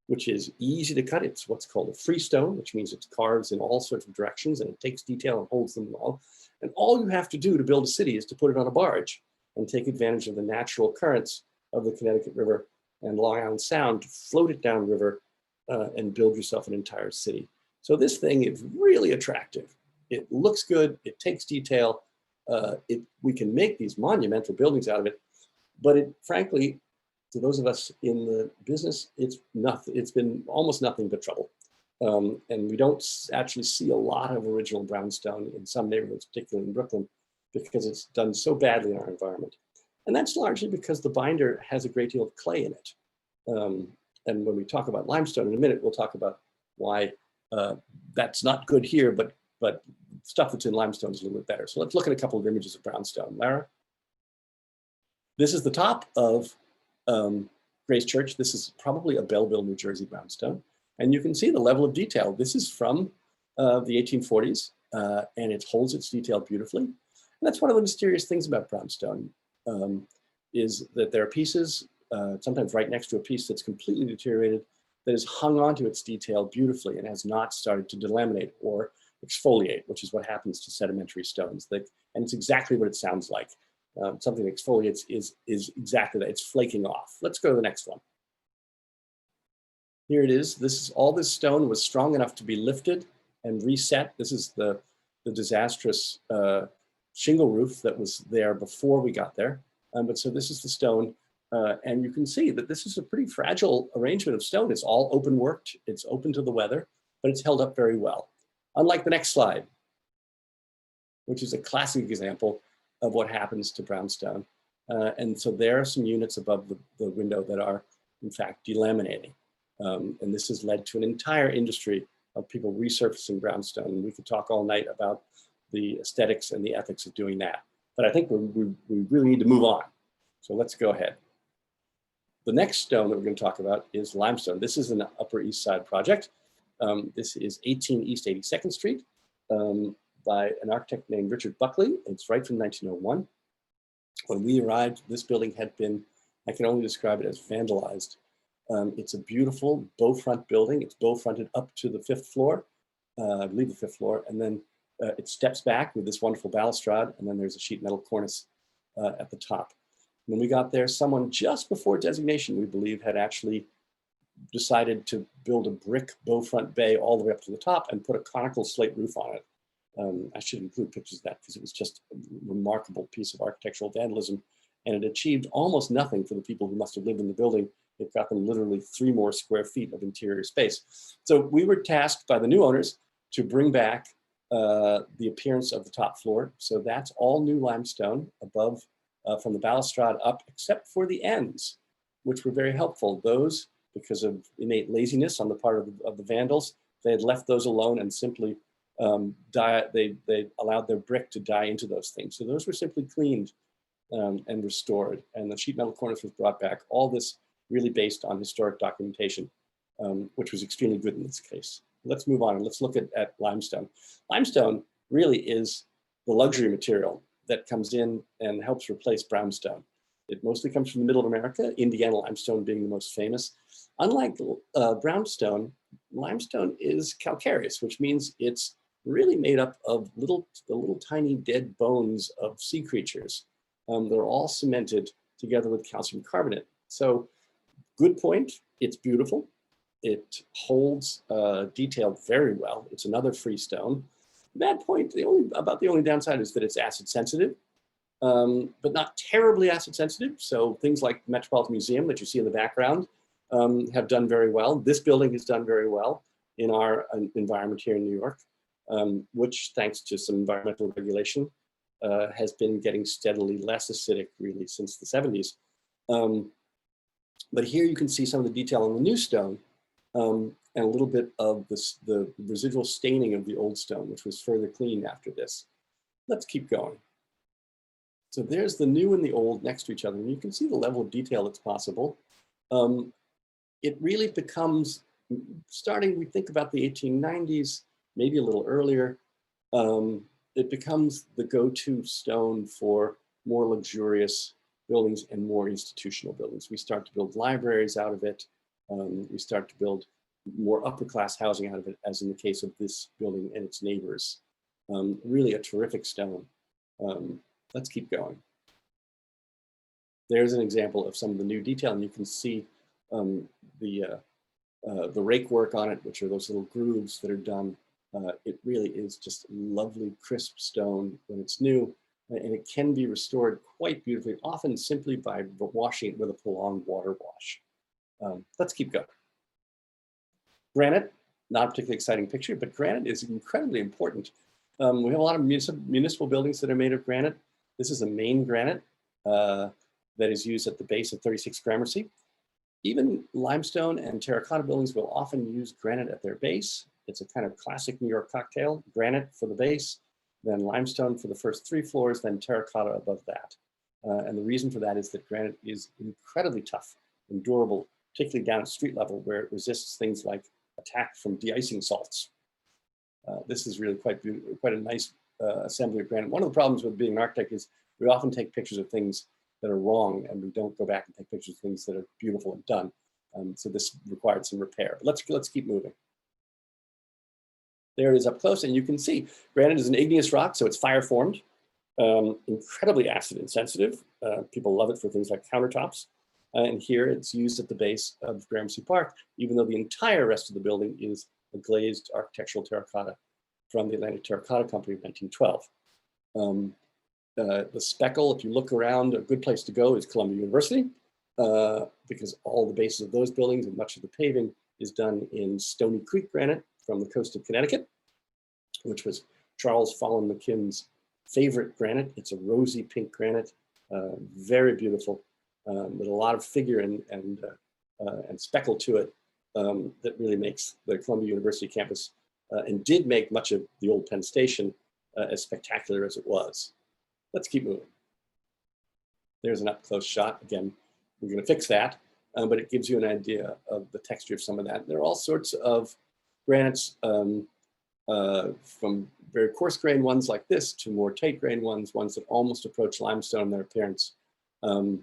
which is easy to cut. It's what's called a freestone, which means it carves in all sorts of directions and it takes detail and holds them all. And all you have to do to build a city is to put it on a barge and take advantage of the natural currents of the Connecticut River and Long Island Sound to float it downriver and build yourself an entire city. So this thing is really attractive. It looks good, it takes detail, we can make these monumental buildings out of it, but it, frankly, to those of us in the business, it's been almost nothing but trouble. And we don't actually see a lot of original brownstone in some neighborhoods, particularly in Brooklyn, because it's done so badly in our environment. And that's largely because the binder has a great deal of clay in it. And when we talk about limestone in a minute, we'll talk about why that's not good here, but stuff that's in limestone is a little bit better. So let's look at a couple of images of brownstone. Lara? This is the top of Grace Church. This is probably a Belleville, New Jersey brownstone. And you can see the level of detail. This is from the 1840s, and it holds its detail beautifully. And that's one of the mysterious things about brownstone, is that there are pieces, sometimes right next to a piece that's completely deteriorated, that has hung onto its detail beautifully and has not started to delaminate or exfoliate, which is what happens to sedimentary stones. And it's exactly what it sounds like. Something that exfoliates is exactly that, it's flaking off. Let's go to the next one. Here it is. All this stone was strong enough to be lifted and reset. This is the disastrous shingle roof that was there before we got there. But so this is the stone. And you can see that this is a pretty fragile arrangement of stone. It's all open worked. It's open to the weather, but it's held up very well. Unlike the next slide, which is a classic example of what happens to brownstone. And so there are some units above the window that are, in fact, delaminating. And this has led to an entire industry of people resurfacing brownstone. We could talk all night about the aesthetics and the ethics of doing that. But I think we really need to move on. So let's go ahead. The next stone that we're going to talk about is limestone. This is an Upper East Side project. This is 18 East 82nd Street by an architect named Richard Buckley. It's right from 1901. When we arrived, this building had been, I can only describe it as vandalized. It's a beautiful bow front building. It's bow fronted up to the 5th floor, I believe the 5th floor, and then it steps back with this wonderful balustrade, and then there's a sheet metal cornice at the top. When we got there, someone just before designation, we believe, had actually decided to build a brick bow front bay all the way up to the top and put a conical slate roof on it. I should include pictures of that because it was just a remarkable piece of architectural vandalism, and it achieved almost nothing for the people who must have lived in the building. It got them literally 3 more square feet of interior space. So we were tasked by the new owners to bring back the appearance of the top floor. So that's all new limestone above from the balustrade up, except for the ends, which were very helpful. Those, because of innate laziness on the part of the vandals, they had left those alone and simply they allowed their brick to die into those things. So those were simply cleaned and restored, and the sheet metal cornice was brought back. All this really based on historic documentation, which was extremely good in this case. Let's move on and let's look at limestone. Limestone really is the luxury material that comes in and helps replace brownstone. It mostly comes from the middle of America, Indiana limestone being the most famous. Unlike brownstone, limestone is calcareous, which means it's really made up of the little tiny dead bones of sea creatures. They're all cemented together with calcium carbonate. So good point, it's beautiful. It holds detail very well. It's another freestone. Bad point, the only downside is that it's acid sensitive, but not terribly acid sensitive. So things like the Metropolitan Museum that you see in the background have done very well. This building has done very well in our environment here in New York, which, thanks to some environmental regulation, has been getting steadily less acidic really since the 70s. But here you can see some of the detail on the new stone and a little bit of the residual staining of the old stone, which was further cleaned after this. Let's keep going. So there's the new and the old next to each other, and you can see the level of detail that's possible. It really becomes, starting, we think about the 1890s, maybe a little earlier, it becomes the go-to stone for more luxurious buildings and more institutional buildings. We start to build libraries out of it. We start to build more upper class housing out of it, as in the case of this building and its neighbors. Really a terrific stone. Let's keep going. There's an example of some of the new detail, and you can see the rake work on it, which are those little grooves that are done. It really is just lovely, crisp stone when it's new, and it can be restored quite beautifully, often simply by washing it with a prolonged water wash. Let's keep going. Granite, not a particularly exciting picture, but granite is incredibly important. We have a lot of municipal buildings that are made of granite. This is a main granite that is used at the base of 36 Gramercy. Even limestone and terracotta buildings will often use granite at their base. It's a kind of classic New York cocktail: granite for the base, then limestone for the first 3 floors, then terracotta above that. And the reason for that is that granite is incredibly tough and durable, particularly down at street level, where it resists things like attack from de-icing salts. This is really quite a nice assembly of granite. One of the problems with being an architect is we often take pictures of things that are wrong, and we don't go back and take pictures of things that are beautiful and done. So this required some repair. But let's keep moving. There it is up close, and you can see granite is an igneous rock, so it's fire formed, incredibly acid insensitive. People love it for things like countertops. And here it's used at the base of Gramercy Park, even though the entire rest of the building is a glazed architectural terracotta from the Atlantic Terracotta Company of 1912. The speckle, if you look around, a good place to go is Columbia University, because all the bases of those buildings and much of the paving is done in Stony Creek granite from the coast of Connecticut, which was Charles Follen McKim's favorite granite. It's a rosy pink granite, very beautiful, with a lot of figure and speckle to it that really makes the Columbia University campus, and did make much of the old Penn Station as spectacular as it was. Let's keep moving. There's an up-close shot. Again, we're going to fix that, but it gives you an idea of the texture of some of that. There are all sorts of granites from very coarse grained ones like this to more tight grained ones that almost approach limestone in their appearance. We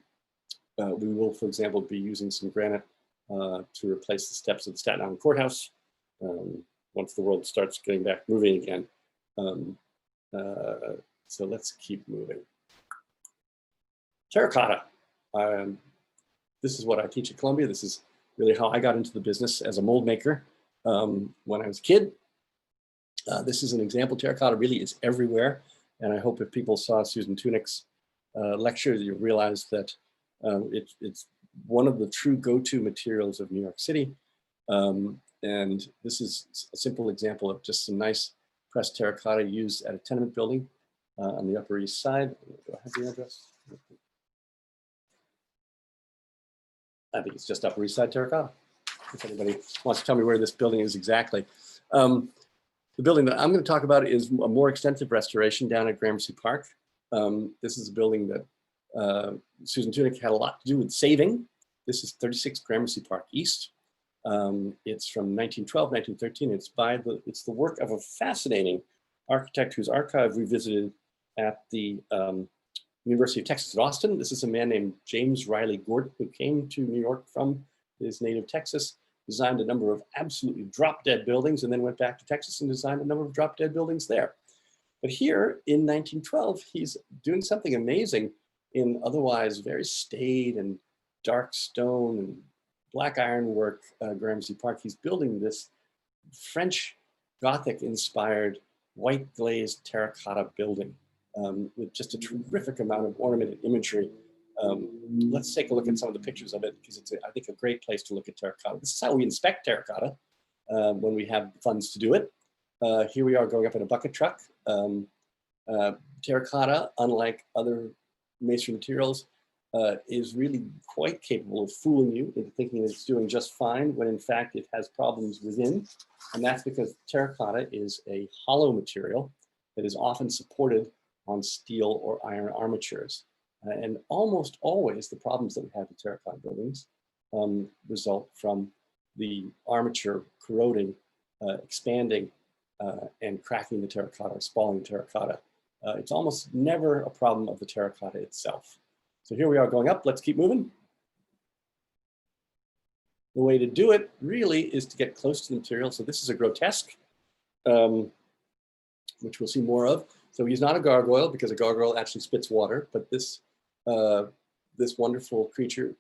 will, for example, be using some granite to replace the steps of the Staten Island Courthouse once the world starts getting back moving again. So let's keep moving. Terra Cotta. This is what I teach at Columbia. This is really how I got into the business as a mold maker when I was a kid. This is an example. Terra Cotta really is everywhere. And I hope if people saw Susan Tunick's lecture, you'll realize that it's one of the true go-to materials of New York City. And this is a simple example of just some nice pressed terracotta used at a tenement building on the Upper East Side. Do I have the address? I think it's just Upper East Side terracotta. If anybody wants to tell me where this building is exactly. The building that I'm going to talk about is a more extensive restoration down at Gramercy Park. This is a building that Susan Tunick had a lot to do with saving. This is 36 Gramercy Park East. It's from 1912, 1913. It's the work of a fascinating architect whose archive we visited at the University of Texas at Austin. This is a man named James Riley Gordon, who came to New York from his native Texas, designed a number of absolutely drop-dead buildings, and then went back to Texas and designed a number of drop-dead buildings there. But here in 1912, he's doing something amazing in otherwise very staid and dark stone and black ironwork Gramercy Park. He's building this French Gothic-inspired white glazed terracotta building with just a terrific amount of ornamented imagery. Let's take a look at some of the pictures of it, because it's, I think, a great place to look at terracotta. This is how we inspect terracotta when we have funds to do it. Here we are going up in a bucket truck. Terracotta, unlike other masonry materials, is really quite capable of fooling you into thinking that it's doing just fine, when in fact it has problems within. And that's because terracotta is a hollow material that is often supported on steel or iron armatures. And almost always the problems that we have with terracotta buildings result from the armature corroding, expanding, and cracking the terracotta, or spalling terracotta. It's almost never a problem of the terracotta itself. So here we are going up. Let's keep moving. The way to do it really is to get close to the material. So this is a grotesque, which we'll see more of. So he's not a gargoyle, because a gargoyle actually spits water, but this this wonderful creature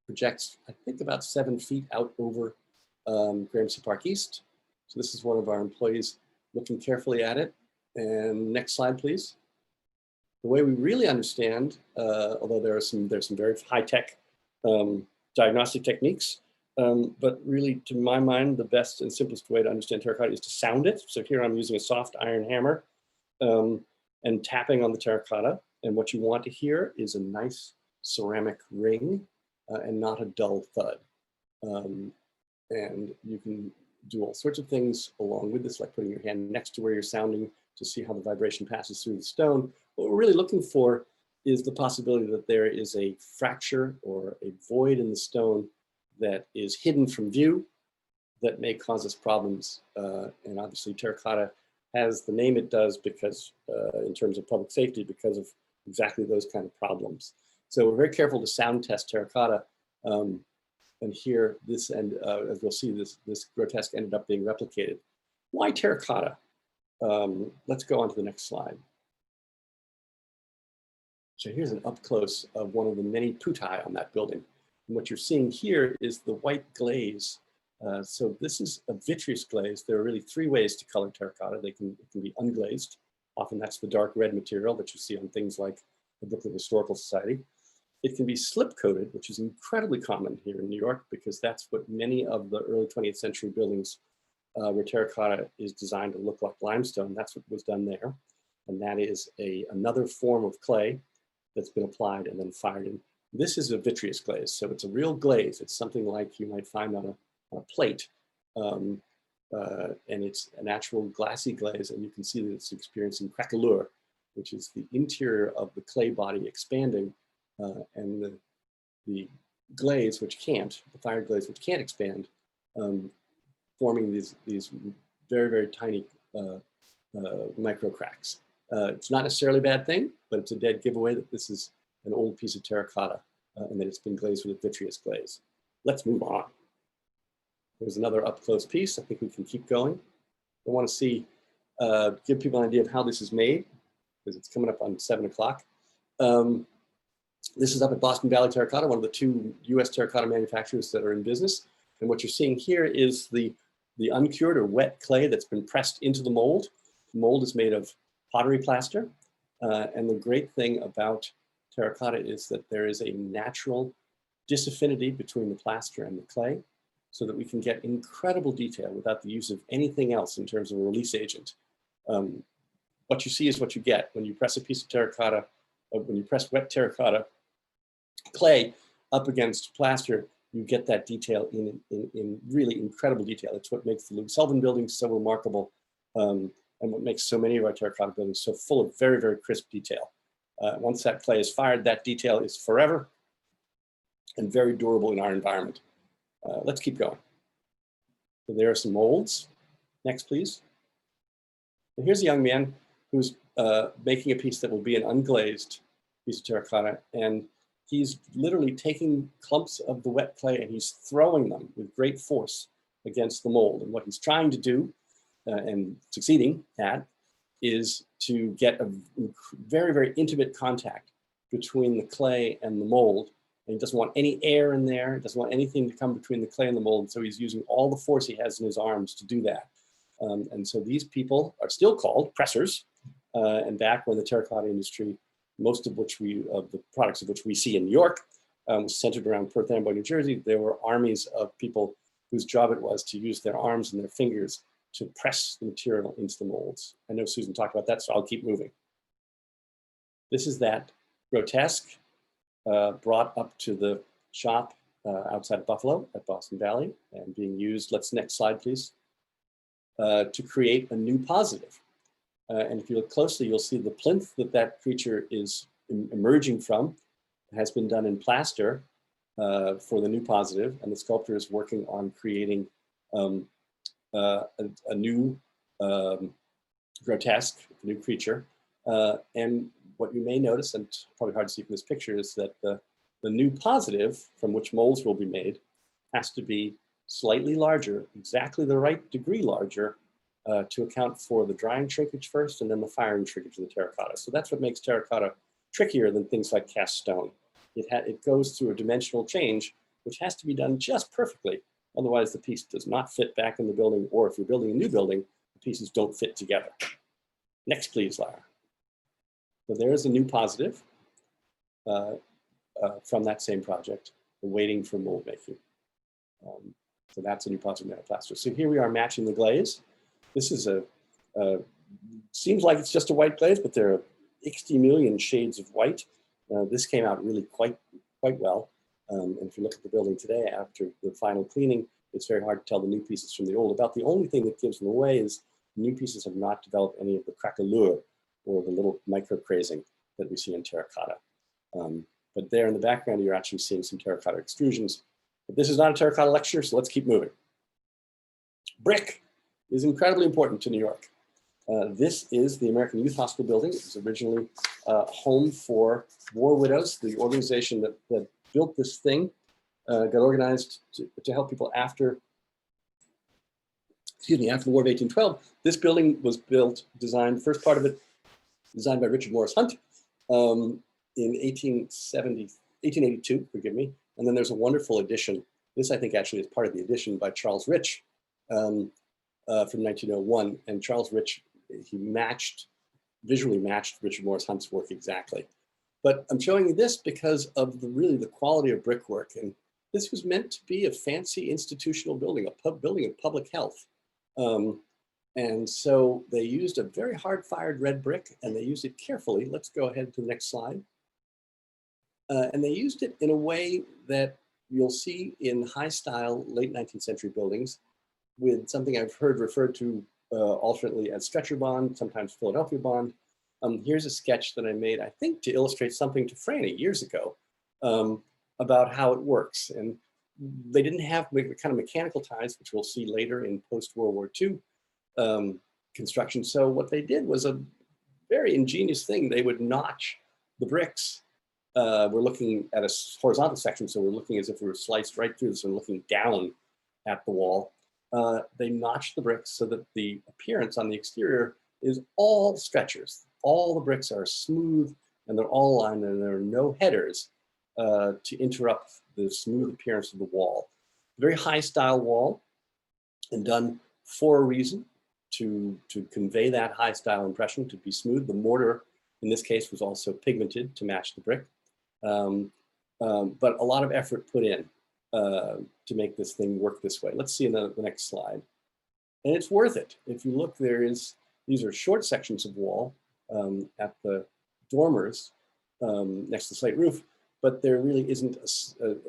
projects, I think, about 7 feet out over Gramercy Park East. So this is one of our employees looking carefully at it. And next slide, please. The way we really understand, although there's some very high-tech diagnostic techniques, but really, to my mind, the best and simplest way to understand terracotta is to sound it. So here I'm using a soft iron hammer and tapping on the terracotta. And what you want to hear is a nice ceramic ring and not a dull thud. And you can do all sorts of things along with this, like putting your hand next to where you're sounding to see how the vibration passes through the stone. What we're really looking for is the possibility that there is a fracture or a void in the stone that is hidden from view that may cause us problems. And obviously terracotta has the name it does because, in terms of public safety, because of exactly those kind of problems. So we're very careful to sound test terracotta. And here, as we'll see, this grotesque ended up being replicated. Why terracotta? Let's go on to the next slide. So here's an up close of one of the many putai on that building. And what you're seeing here is the white glaze. So this is a vitreous glaze. There are really 3 ways to color terracotta. It can be unglazed. Often that's the dark red material that you see on things like the Brooklyn Historical Society. It can be slip coated, which is incredibly common here in New York, because that's what many of the early 20th century buildings where terracotta is designed to look like limestone, that's what was done there. And that is another form of clay that's been applied and then fired in. This is a vitreous glaze, so it's a real glaze. It's something like you might find on a plate. And it's a natural glassy glaze, and you can see that it's experiencing craquelure, which is the interior of the clay body expanding, and the glaze, which can't, the fired glaze, which can't expand, forming these very, very tiny micro cracks. It's not necessarily a bad thing, but it's a dead giveaway that this is an old piece of terracotta and that it's been glazed with a vitreous glaze. Let's move on. There's another up close piece. I think we can keep going. I want to see, give people an idea of how this is made, because it's coming up on 7 o'clock. This is up at Boston Valley Terracotta, one of the 2 US terracotta manufacturers that are in business. And what you're seeing here is the uncured or wet clay that's been pressed into the mold. The mold is made of pottery plaster. And the great thing about terracotta is that there is a natural disaffinity between the plaster and the clay, so that we can get incredible detail without the use of anything else in terms of a release agent. What you see is what you get when you press a piece of terracotta, when you press wet terracotta clay up against plaster, you get that detail in really incredible detail. It's what makes the Louis Sullivan building so remarkable, and what makes so many of our terracotta buildings so full of very, very crisp detail. Once that clay is fired, that detail is forever and very durable in our environment. Let's keep going. So there are some molds. Next, please. And here's a young man who's making a piece that will be an unglazed piece of terracotta. And he's literally taking clumps of the wet clay and he's throwing them with great force against the mold. And what he's trying to do, and succeeding at, is to get a very, very intimate contact between the clay and the mold. And he doesn't want any air in there. He doesn't want anything to come between the clay and the mold. So he's using all the force he has in his arms to do that. And so these people are still called pressers. And back when the terracotta industry, most of the products of which we see in New York, was centered around Perth Amboy, New Jersey, there were armies of people whose job it was to use their arms and their fingers to press the material into the molds. I know Susan talked about that, so I'll keep moving. This is that grotesque brought up to the shop outside of Buffalo at Boston Valley and being used, next slide please, to create a new positive. And if you look closely, you'll see the plinth that creature is emerging from has been done in plaster for the new positive, and the sculptor is working on creating a new grotesque, new creature. And what you may notice, and it's probably hard to see from this picture, is that the new positive from which molds will be made has to be slightly larger, exactly the right degree larger, to account for the drying shrinkage first and then the firing shrinkage of the terracotta. So that's what makes terracotta trickier than things like cast stone. It goes through a dimensional change, which has to be done just perfectly. Otherwise, the piece does not fit back in the building, or if you're building a new building, the pieces don't fit together. Next, please, Lara. So there's a new positive from that same project, waiting for mold making. So that's a new positive metaplaster. So here we are matching the glaze. This is seems like it's just a white glaze, but there are 60 million shades of white. This came out really quite well. And if you look at the building today, after the final cleaning, it's very hard to tell the new pieces from the old. About the only thing that gives them away is the new pieces have not developed any of the craquelure or the little micro crazing that we see in terracotta. But there in the background, you're actually seeing some terracotta extrusions. But this is not a terracotta lecture, so let's keep moving. Brick is incredibly important to New York. This is the American Youth Hospital building. It was originally home for war widows. The organization that built this thing got organized to help people after the War of 1812. This building was designed, first part of it, designed by Richard Morris Hunt in 1882, forgive me. And then there's a wonderful addition. This, I think, actually is part of the addition by Charles Rich from 1901. And Charles Rich, he visually matched Richard Morris Hunt's work exactly. But I'm showing you this because of the quality of brickwork. And this was meant to be a fancy institutional building, a building of public health. And so they used a very hard-fired red brick, and they used it carefully. Let's go ahead to the next slide. And they used it in a way that you'll see in high-style late 19th century buildings with something I've heard referred to alternately as stretcher bond, sometimes Philadelphia bond. Here's a sketch that I made, I think, to illustrate something to Frannie years ago about how it works. And they didn't have the kind of mechanical ties, which we'll see later in post-World War II construction. So what they did was a very ingenious thing. They would notch the bricks. We're looking at a horizontal section, so we're looking as if we were sliced right through this and looking down at the wall. They notched the bricks so that the appearance on the exterior is all stretchers. All the bricks are smooth and they're all lined, and there are no headers to interrupt the smooth appearance of the wall. Very high style wall, and done for a reason, to convey that high style impression, to be smooth. The mortar in this case was also pigmented to match the brick. But a lot of effort put in to make this thing work this way. Let's see in the next slide. And it's worth it. If you look, these are short sections of wall at the dormers next to the slate roof, but there really isn't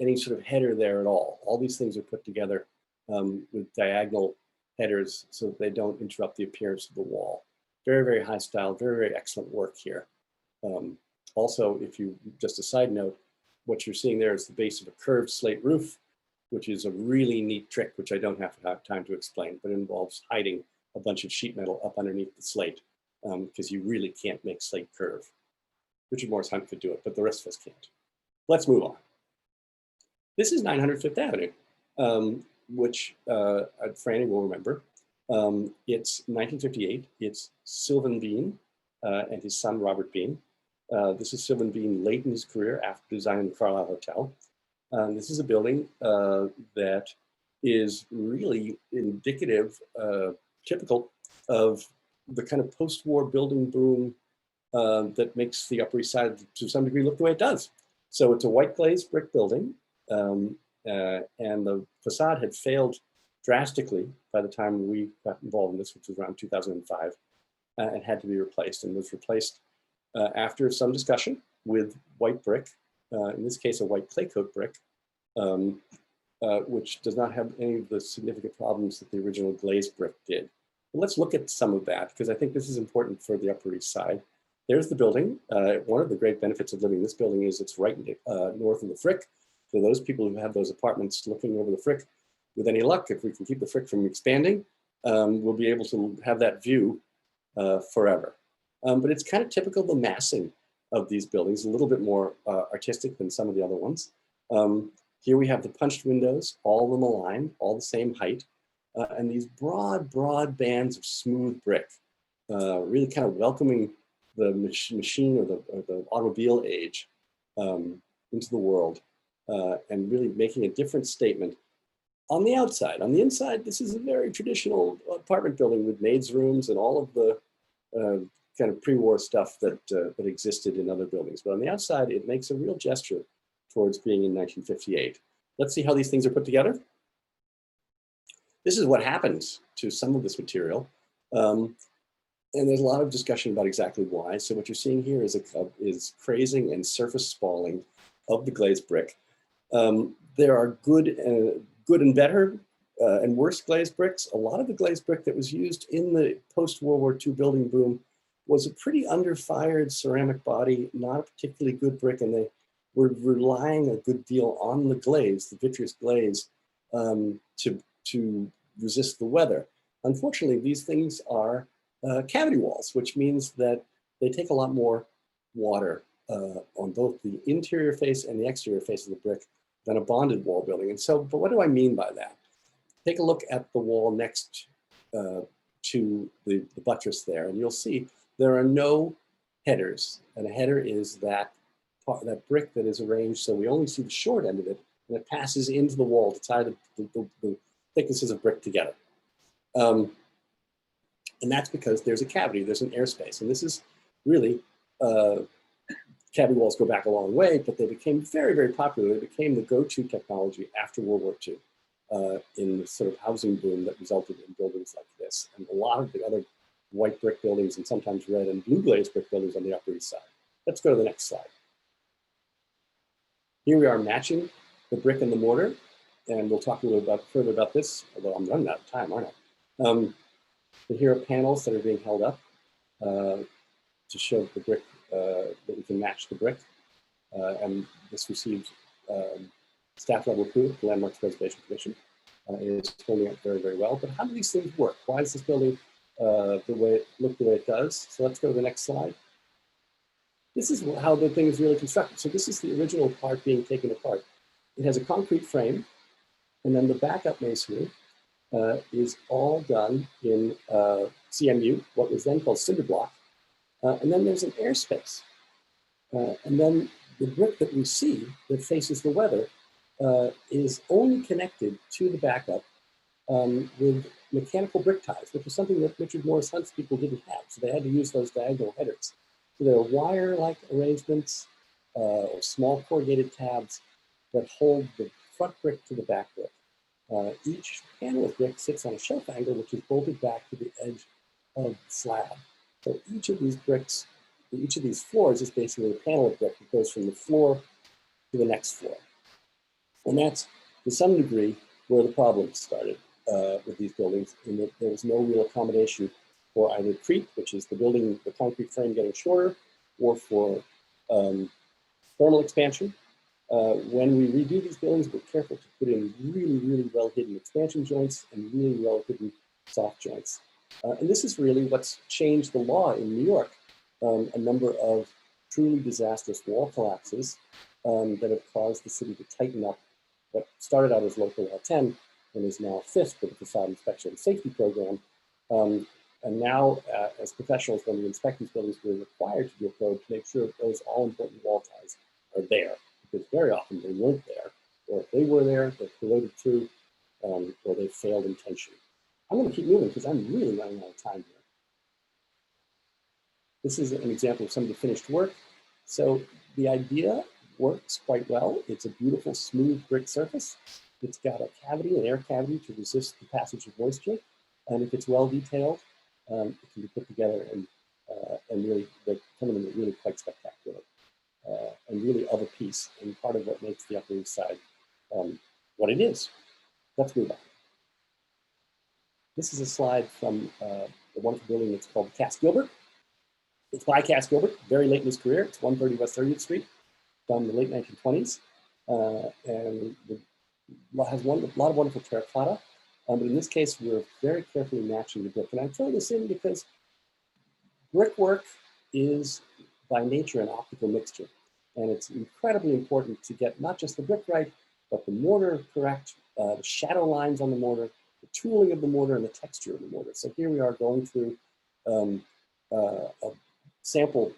any sort of header there at all. All these things are put together with diagonal headers so that they don't interrupt the appearance of the wall. Very, very high style, very, very excellent work here. Also, just a side note, what you're seeing there is the base of a curved slate roof, which is a really neat trick, which I don't have time to explain, but it involves hiding a bunch of sheet metal up underneath the slate, because you really can't make slate curve. Richard Morris Hunt could do it, but the rest of us can't. Let's move on. This is 900 Fifth Avenue, which Frannie will remember. It's 1958. It's Sylvan Bean and his son, Robert Bean. This is Sylvan Bean late in his career after designing the Carlisle Hotel. This is a building that is really indicative, typical of the kind of post-war building boom that makes the Upper East Side to some degree look the way it does. So it's a white glazed brick building, and the facade had failed drastically by the time we got involved in this, which was around 2005, and had to be replaced, and was replaced after some discussion with white brick, in this case a white clay coat brick, which does not have any of the significant problems that the original glazed brick did. But let's look at some of that, because I think this is important for the Upper East Side. There's the building. One of the great benefits of living in this building is it's right north of the Frick. For those people who have those apartments looking over the Frick, with any luck, if we can keep the Frick from expanding, we'll be able to have that view forever. But it's kind of typical of the massing of these buildings, a little bit more artistic than some of the other ones. Here we have the punched windows, all of them aligned, all the same height, and these broad bands of smooth brick, really kind of welcoming the machine or the automobile age into the world, and really making a different statement on the outside. On the inside, this is a very traditional apartment building with maids' rooms and all of the kind of pre-war stuff that existed in other buildings. But on the outside, it makes a real gesture towards being in 1958. Let's see how these things are put together. This is what happens to some of this material. And there's a lot of discussion about exactly why. So what you're seeing here is crazing and surface spalling of the glazed brick. There are good and better and worse glazed bricks. A lot of the glazed brick that was used in the post-World War II building boom was a pretty under-fired ceramic body, not a particularly good brick, and they were relying a good deal on the glaze, the vitreous glaze, to resist the weather. Unfortunately, these things are cavity walls, which means that they take a lot more water on both the interior face and the exterior face of the brick than a bonded wall building. And so, but what do I mean by that? Take a look at the wall next to the buttress there, and you'll see there are no headers. And a header is that brick that is arranged so we only see the short end of it, and it passes into the wall to tie the thicknesses of brick together. And that's because there's a cavity, there's an airspace. And this is really, cavity walls go back a long way, but they became very, very popular. They became the go-to technology after World War II in the sort of housing boom that resulted in buildings like this. And a lot of the other white brick buildings and sometimes red and blue glazed brick buildings on the Upper East Side. Let's go to the next slide. Here we are matching the brick and the mortar, and we'll talk a little further about this, although I'm running out of time, aren't I? And here are panels that are being held up to show the brick, that we can match the brick. And this received staff level approval, the Landmarks Preservation Commission is holding up very, very well. But how do these things work? Why is this building the way it does? So let's go to the next slide. This is how the thing is really constructed. So this is the original part being taken apart. It has a concrete frame, and then the backup masonry is all done in CMU, what was then called cinder block. And then there's an airspace. And then the brick that we see that faces the weather is only connected to the backup with mechanical brick ties, which is something that Richard Morris Hunt's people didn't have. So they had to use those diagonal headers. So there are wire-like arrangements or small corrugated tabs that hold the front brick to the back brick. Each panel of brick sits on a shelf angle, which is bolted back to the edge of the slab. So each of these bricks, each of these floors is basically a panel of brick that goes from the floor to the next floor. And that's, to some degree, where the problem started with these buildings, in that there was no real accommodation for either creep, which is the building, the concrete frame getting shorter, or for thermal expansion. When we redo these buildings, we're careful to put in really, really well-hidden expansion joints and really well-hidden soft joints. And this is really what's changed the law in New York. A number of truly disastrous wall collapses that have caused the city to tighten up what started out as local law 10 and is now 5th with the Facade Inspection and Safety Program. And now, as professionals, when we inspect these buildings, we're required to do a code to make sure that those all-important wall ties are there, because very often they weren't there, or if they were there, they're corroded through, or they failed intentionally. I'm going to keep moving because I'm really running out of time here. This is an example of some of the finished work. So the idea works quite well. It's a beautiful, smooth brick surface. It's got a cavity, an air cavity, to resist the passage of moisture. And if it's well detailed, it can be put together and really, some of them are really quite spectacular and really of a piece, and part of what makes the Upper East Side what it is. Let's move on. This is a slide from the wonderful building that's called Cass Gilbert. It's by Cass Gilbert, very late in his career. It's 130 West 30th Street from the late 1920s. And it has a lot of wonderful terra cotta. But in this case, we're very carefully matching the brick. And I throw this in because brickwork is by nature an optical mixture. And it's incredibly important to get not just the brick right, but the mortar correct, the shadow lines on the mortar, the tooling of the mortar, and the texture of the mortar. So here we are going through a sample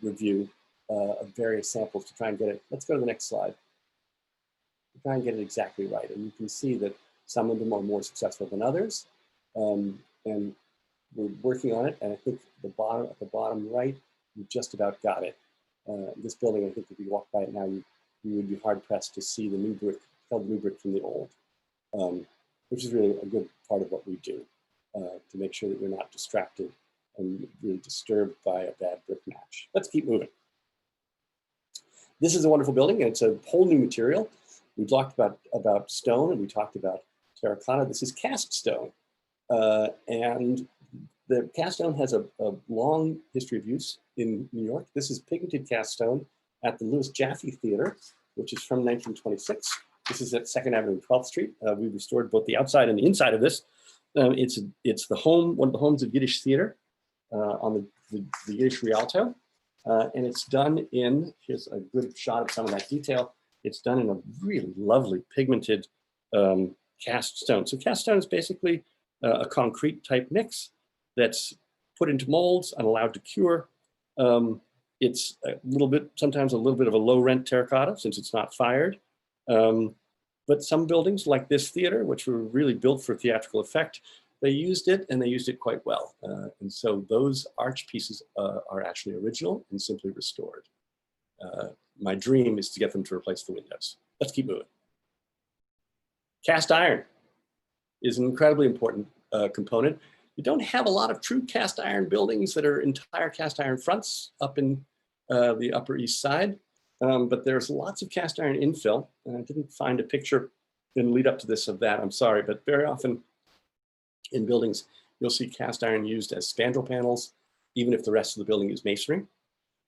review of various samples to try and get it. Let's go to the next slide. To try and get it exactly right. And you can see that some of them are more successful than others. And we're working on it. And I think at the bottom right, you just about got it. This building, I think if you walk by it now, you would be hard pressed to see the new brick, tell the new brick from the old, which is really a good part of what we do to make sure that you're not distracted and really disturbed by a bad brick match. Let's keep moving. This is a wonderful building, and it's a whole new material. We talked about stone, and we talked about terra cotta. This is cast stone, and the cast stone has a long history of use in New York. This is pigmented cast stone at the Louis Jaffee Theater, which is from 1926. This is at 2nd Avenue and 12th Street. We restored both the outside and the inside of this. It's the home, one of the homes of Yiddish theater on the Yiddish Rialto. And it's done in, here's a good shot of some of that detail. It's done in a really lovely pigmented cast stone. So cast stone is basically a concrete type mix that's put into molds and allowed to cure. It's a little bit, sometimes a little bit of a low rent terracotta since it's not fired. But some buildings like this theater, which were really built for theatrical effect, they used it and they used it quite well. And so those arch pieces are actually original and simply restored. My dream is to get them to replace the windows. Let's keep moving. Cast iron is an incredibly important component. You don't have a lot of true cast iron buildings that are entire cast iron fronts up in the Upper East Side, but there's lots of cast iron infill. And I didn't find a picture in the lead up to this of that, I'm sorry, but very often in buildings, you'll see cast iron used as spandrel panels, even if the rest of the building is masonry.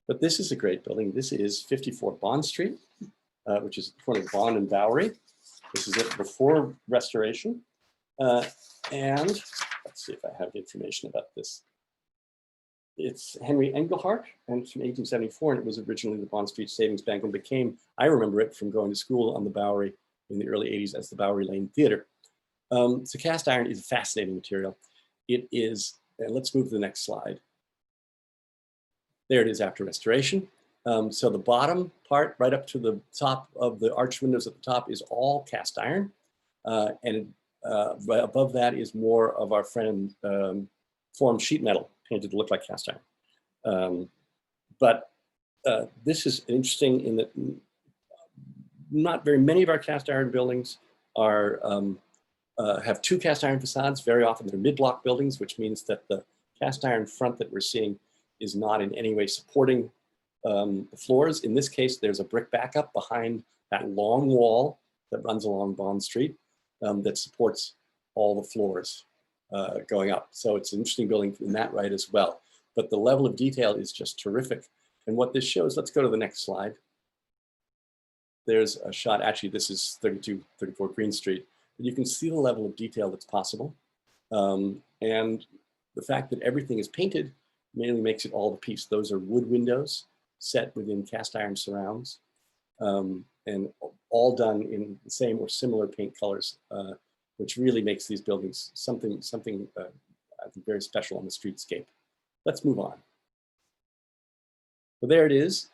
But this is a great building. This is 54 Bond Street. which is in front of Baton and Bowery. This is it before restoration. And let's see if I have information about this. It's Henry Engelhardt, and it's from 1874, and it was originally the Bond Street Savings Bank and became, I remember it from going to school on the Bowery in the early 80s as the Bowery Lane Theater. So cast iron is a fascinating material. It is, and let's move to the next slide. There it is after restoration. So the bottom part, right up to the top of the arch windows at the top, is all cast iron. And right above that is more of our friend formed sheet metal painted to look like cast iron. But this is interesting in that not very many of our cast iron buildings are have two cast iron facades. Very often they're mid-block buildings, which means that the cast iron front that we're seeing is not in any way supporting the floors. In this case, there's a brick backup behind that long wall that runs along Bond Street that supports all the floors going up. So it's an interesting building in that right as well. But the level of detail is just terrific. And what this shows, let's go to the next slide. There's a shot, actually this is 3234 Green Street. But you can see the level of detail that's possible. And the fact that everything is painted mainly makes it all the piece. Those are wood windows set within cast iron surrounds and all done in the same or similar paint colors, which really makes these buildings something I think very special on the streetscape. Let's move on. Well, there it is.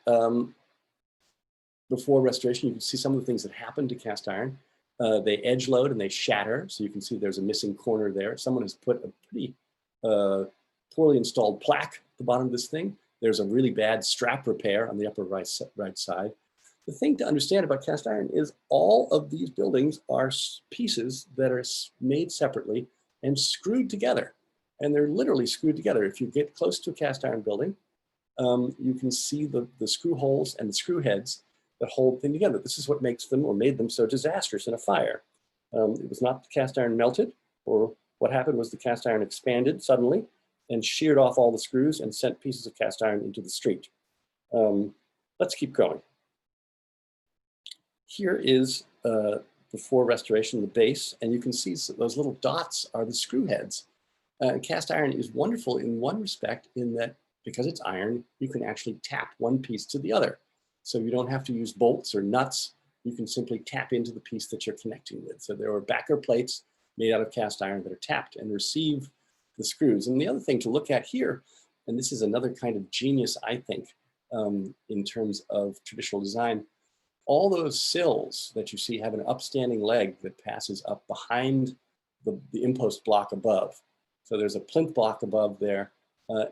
Before restoration, you can see some of the things that happened to cast iron. They edge load and they shatter. So you can see there's a missing corner there. Someone has put a pretty poorly installed plaque at the bottom of this thing. There's a really bad strap repair on the upper right side. The thing to understand about cast iron is all of these buildings are pieces that are made separately and screwed together. And they're literally screwed together. If you get close to a cast iron building, you can see the screw holes and the screw heads that hold the thing together. This is what makes them or made them so disastrous in a fire. It was not the cast iron melted, or what happened was the cast iron expanded suddenly and sheared off all the screws and sent pieces of cast iron into the street. Let's keep going. Here is before restoration, the base, and you can see those little dots are the screw heads. Cast iron is wonderful in one respect in that because it's iron, you can actually tap one piece to the other. So you don't have to use bolts or nuts. You can simply tap into the piece that you're connecting with. So there are backer plates made out of cast iron that are tapped and receive the screws. And the other thing to look at here, and this is another kind of genius, I think, in terms of traditional design, all those sills that you see have an upstanding leg that passes up behind the impost block above. So there's a plinth block above there.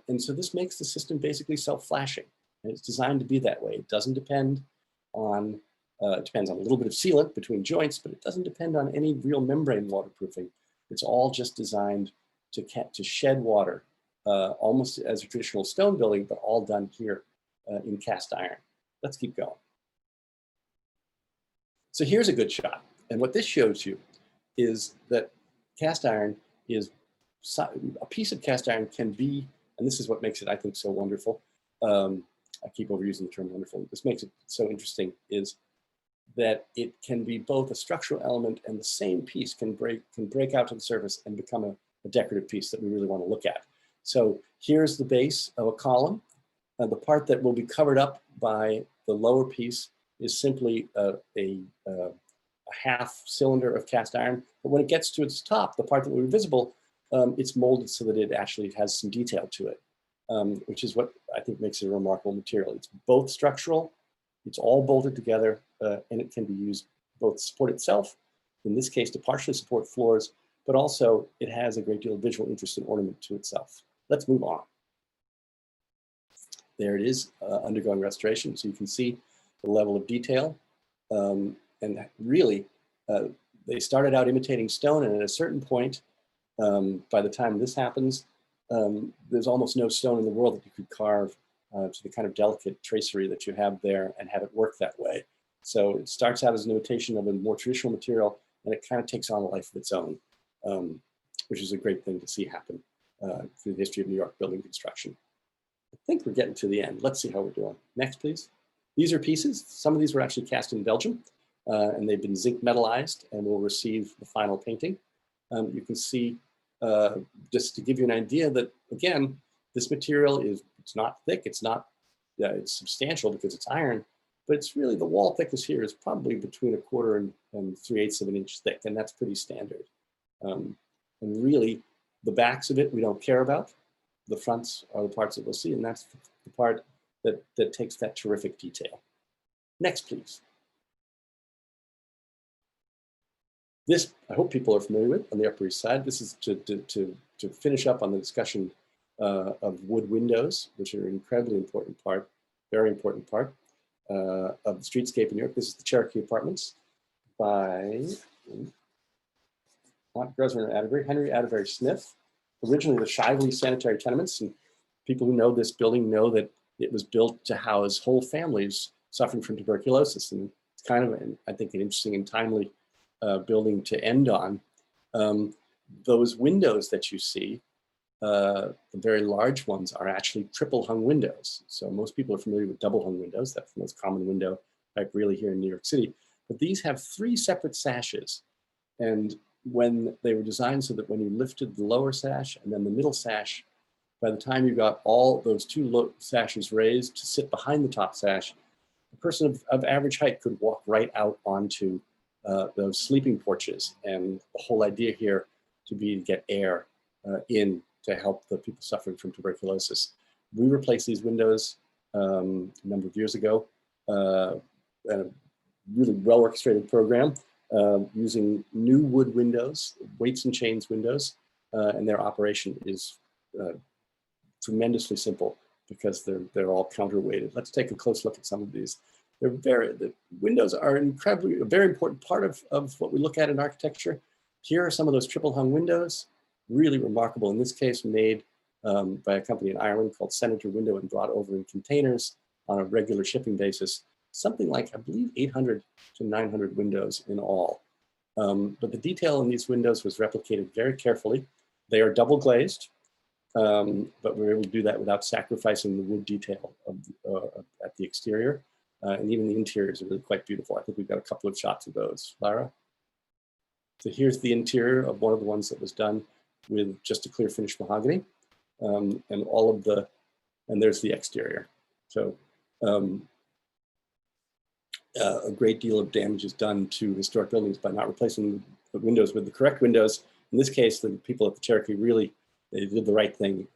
And so this makes the system basically self-flashing. And it's designed to be that way. It doesn't depend on, it depends on a little bit of sealant between joints, but it doesn't depend on any real membrane waterproofing. It's all just designed to shed water, almost as a traditional stone building, but all done here in cast iron. Let's keep going. So here's a good shot. And what this shows you is that cast iron is, a piece of cast iron can be, and this is what makes it, I think, so wonderful. I keep overusing the term wonderful. This makes it so interesting is that it can be both a structural element and the same piece can break out to the surface and become a decorative piece that we really want to look at. So here's the base of a column. The part that will be covered up by the lower piece is simply a half cylinder of cast iron. But when it gets to its top, the part that will be visible, it's molded so that it actually has some detail to it, which is what I think makes it a remarkable material. It's both structural, it's all bolted together, and it can be used both to support itself, in this case to partially support floors, but also it has a great deal of visual interest and ornament to itself. Let's move on. There it is, undergoing restoration. So you can see the level of detail. And really, they started out imitating stone, and at a certain point, by the time this happens, there's almost no stone in the world that you could carve to the kind of delicate tracery that you have there and have it work that way. So it starts out as an imitation of a more traditional material, and it kind of takes on a life of its own, which is a great thing to see happen through the history of New York building construction. I think we're getting to the end. Let's see how we're doing. Next, please. These are pieces. Some of these were actually cast in Belgium, and they've been zinc metallized and will receive the final painting. You can see, just to give you an idea that, again, this material it's not thick, it's it's substantial because it's iron, but it's really, the wall thickness here is probably between 1/4 and 3/8 of an inch thick, and that's pretty standard. And really, the backs of it we don't care about. The fronts are the parts that we'll see, and that's the part that takes that terrific detail. Next, please. This, I hope people are familiar with on the Upper East Side. This is to finish up on the discussion of wood windows, which are an incredibly important part, very important part of the streetscape in New York. This is the Cherokee Apartments by not Grosvenor Atterbury, Henry Atterbury Smith. Originally the Shively Sanitary Tenements, and people who know this building know that it was built to house whole families suffering from tuberculosis, and it's kind of, I think, an interesting and timely building to end on. Those windows that you see, the very large ones, are actually triple hung windows. So most people are familiar with double hung windows. That's the most common window type really here in New York City. But these have 3 separate sashes. And when they were designed so that when you lifted the lower sash and then the middle sash, by the time you got all those 2 sashes raised to sit behind the top sash, a person of average height could walk right out onto those sleeping porches. And the whole idea here to get air in to help the people suffering from tuberculosis. We replaced these windows a number of years ago, and a really well orchestrated program using new wood windows, weights and chains windows, and their operation is tremendously simple because they're all counterweighted. Let's take a close look at some of these. The windows are incredibly, a very important part of what we look at in architecture. Here are some of those triple hung windows, really remarkable. In this case, made by a company in Ireland called Senator Window and brought over in containers on a regular shipping basis. Something like, I believe, 800 to 900 windows in all. But the detail in these windows was replicated very carefully. They are double glazed, but we were able to do that without sacrificing the wood detail at the exterior. And even the interiors are really quite beautiful. I think we've got a couple of shots of those. Lara? So here's the interior of one of the ones that was done with just a clear finish mahogany, and there's the exterior. So a great deal of damage is done to historic buildings by not replacing the windows with the correct windows. In this case, the people at the Cherokee they did the right thing,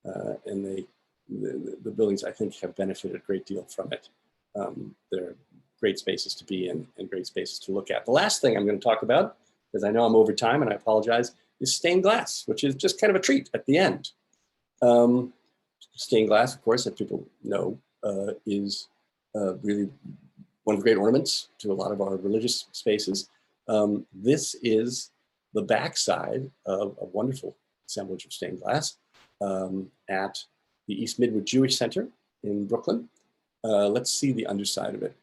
and the buildings, I think, have benefited a great deal from it. They're great spaces to be in and great spaces to look at. The last thing I'm going to talk about, because I know I'm over time and I apologize, is stained glass, which is just kind of a treat at the end. Stained glass, of course, as people know, is really one of the great ornaments to a lot of our religious spaces. This is the backside of a wonderful assemblage of stained glass at the East Midwood Jewish Center in Brooklyn. Let's see the underside of it.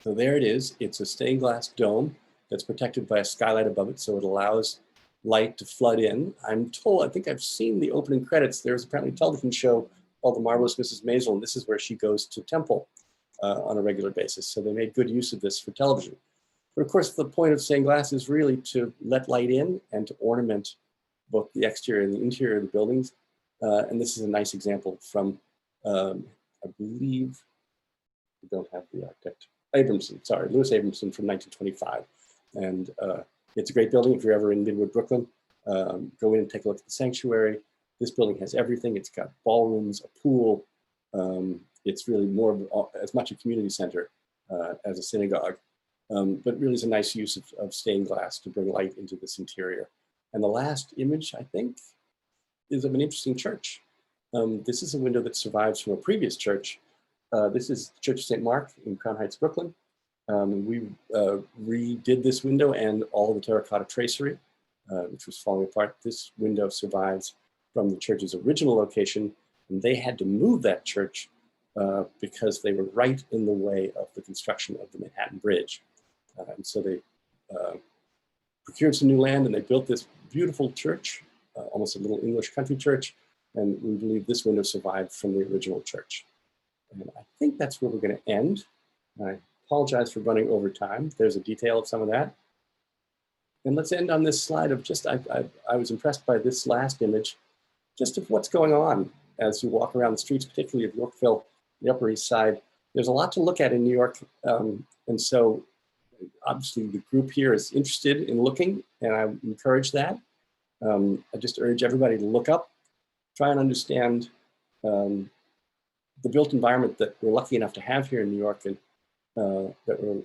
So there it is. It's a stained glass dome that's protected by a skylight above it, so it allows light to flood in. I'm told, I think I've seen the opening credits. There's apparently a television show called The Marvelous Mrs. Maisel, and this is where she goes to temple on a regular basis. So they made good use of this for television. But of course, the point of stained glass is really to let light in and to ornament both the exterior and the interior of the buildings. And this is a nice example from, I believe, we don't have the architect, Abramson, sorry, Louis Abramson from 1925. And it's a great building. If you're ever in Midwood, Brooklyn, go in and take a look at the sanctuary. This building has everything. It's got ballrooms, a pool. It's really more of as much a community center as a synagogue. But really is a nice use of stained glass to bring light into this interior. And the last image, I think, is of an interesting church. This is a window that survives from a previous church. This is the Church of St. Mark in Crown Heights, Brooklyn. We redid this window and all of the Terra Cotta tracery, which was falling apart. This window survives from the church's original location, and they had to move that church because they were right in the way of the construction of the Manhattan Bridge. And so they procured some new land and they built this beautiful church, almost a little English country church. And we believe this window survived from the original church. And I think that's where we're going to end. I apologize for running over time. There's a detail of some of that. And let's end on this slide of just, I was impressed by this last image, just of what's going on as you walk around the streets, particularly of Yorkville, the Upper East Side. There's a lot to look at in New York. And so obviously the group here is interested in looking, and I encourage that. I just urge everybody to look up, try and understand the built environment that we're lucky enough to have here in New York, and that we'll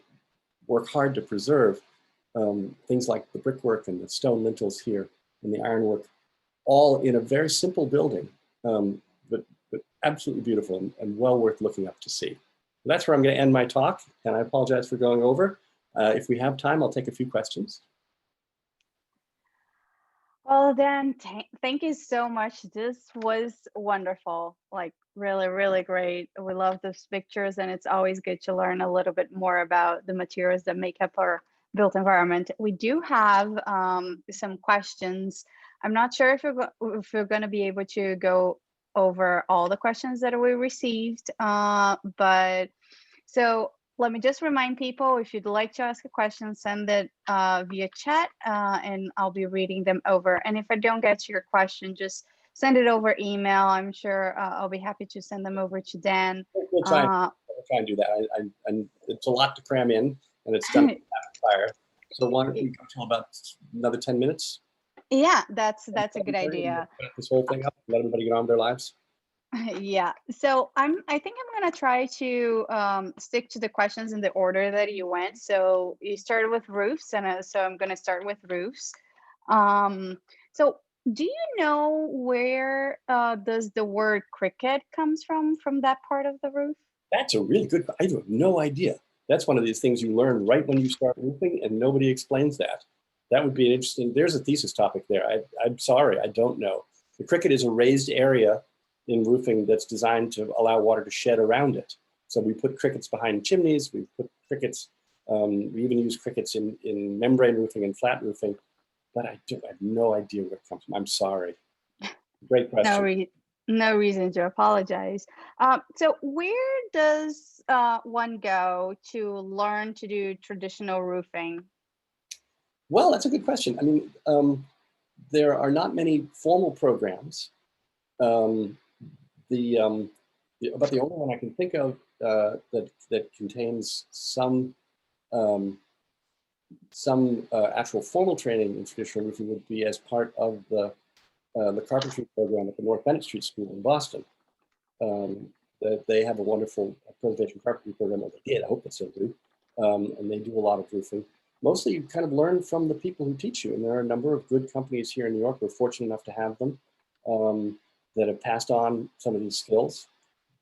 work hard to preserve. Things like the brickwork and the stone lintels here and the ironwork, all in a very simple building, but absolutely beautiful and well worth looking up to see. That's where I'm going to end my talk, and I apologize for going over. If we have time, I'll take a few questions. Well, Dan, thank you so much. This was wonderful, like really, really great. We love those pictures, and it's always good to learn a little bit more about the materials that make up our built environment. We do have some questions. I'm not sure if we're going to be able to go over all the questions that we received, but so let me just remind people, if you'd like to ask a question, send it via chat, and I'll be reading them over. And if I don't get to your question, just send it over email. I'm sure I'll be happy to send them over to Dan. We'll try and do that. And it's a lot to cram in, and it's done rapid fire. So why don't we go till about another 10 minutes? Yeah, that's a good idea. Wrap this whole thing up, let everybody get on with their lives. Yeah, so I think I'm gonna try to stick to the questions in the order that you went. So you started with roofs, and so I'm gonna start with roofs. So do you know where does the word cricket comes from that part of the roof? That's a really good, I have no idea. That's one of these things you learn right when you start roofing, and nobody explains that. That would be an interesting, there's a thesis topic there. I'm sorry, I don't know. The cricket is a raised area in roofing that's designed to allow water to shed around it. So we put crickets behind chimneys, we put crickets, we even use crickets in membrane roofing and flat roofing, but I have no idea where it comes from. I'm sorry. Great question. No reason to apologize. So where does one go to learn to do traditional roofing? Well, that's a good question. I mean, there are not many formal programs. But the only one I can think of that contains some actual formal training in traditional roofing would be as part of the carpentry program at the North Bennett Street School in Boston. They have a wonderful preservation carpentry program, or they did, I hope they still do, and they do a lot of roofing. Mostly you kind of learn from the people who teach you, and there are a number of good companies here in New York. We're fortunate enough to have them that have passed on some of these skills.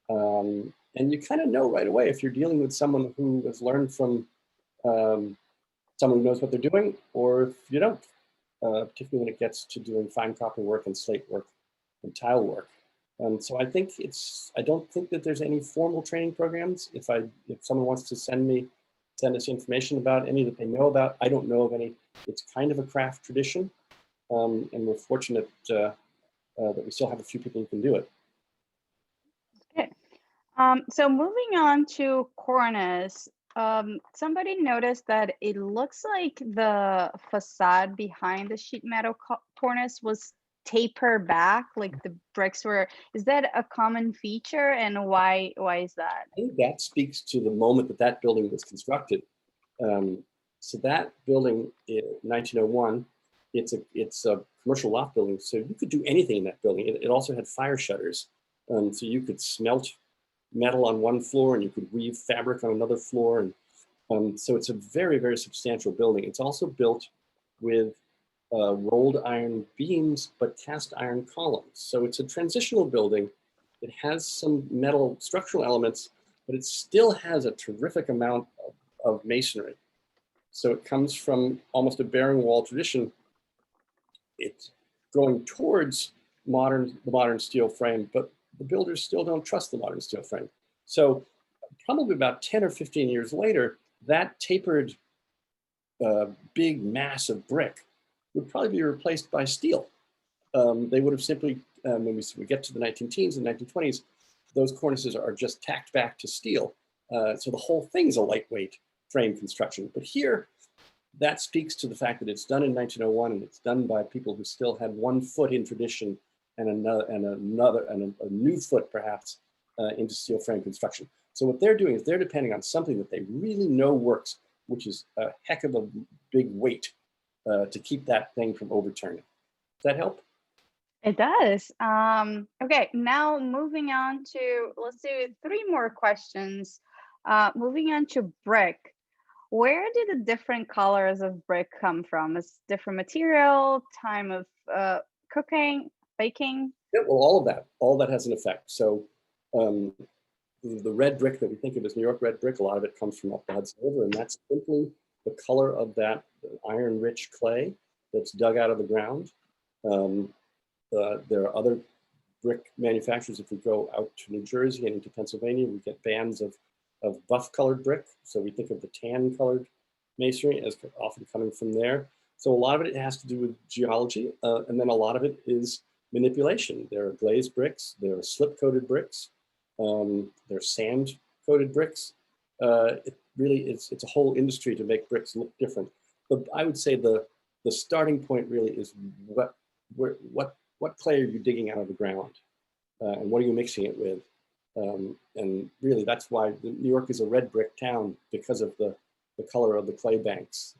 And you kind of know right away if you're dealing with someone who has learned from someone who knows what they're doing, or if you don't, particularly when it gets to doing fine copper work and slate work and tile work. So I think I don't think that there's any formal training programs. If someone wants to send us information about any that they know about, I don't know of any. It's kind of a craft tradition, and we're fortunate that we still have a few people who can do it. Okay. So moving on to Cornice, somebody noticed that it looks like the facade behind the sheet metal cornice was tapered back, like the bricks were. Is that a common feature, and why is that? I think that speaks to the moment that building was constructed. So that building in 1901, it's a commercial loft building, so you could do anything in that building. It also had fire shutters, so you could smelt metal on one floor and you could weave fabric on another floor, and so it's a very, very substantial building. It's also built with rolled iron beams, but cast iron columns. So it's a transitional building. It has some metal structural elements, but it still has a terrific amount of masonry. So it comes from almost a bearing wall tradition. It's going towards the modern steel frame, but the builders still don't trust the modern steel frame. So probably about 10 or 15 years later, that tapered big mass of brick would probably be replaced by steel. They would have simply, when we get to the 19-teens and 1920s, those cornices are just tacked back to steel. So the whole thing's a lightweight frame construction. But here, that speaks to the fact that it's done in 1901 and it's done by people who still had one foot in tradition and a new foot perhaps into steel frame construction. So what they're doing is they're depending on something that they really know works, which is a heck of a big weight to keep that thing from overturning. Does that help? It does. Okay, now moving on to, let's do 3 more questions. Moving on to brick. Where did the different colors of brick come from? Is different material, time of cooking, baking? Yeah, well, all of that has an effect. So the red brick that we think of as New York red brick, a lot of it comes from up the Hudson River, and that's simply the color of that iron-rich clay that's dug out of the ground. There are other brick manufacturers. If we go out to New Jersey and into Pennsylvania, we get bands of buff-colored brick. So we think of the tan-colored masonry as often coming from there. So a lot of it has to do with geology, and then a lot of it is manipulation. There are glazed bricks, there are slip-coated bricks, there are sand-coated bricks. It's a whole industry to make bricks look different. But I would say the starting point really is what clay are you digging out of the ground, and what are you mixing it with? And really, that's why New York is a red brick town, because of the color of the clay banks.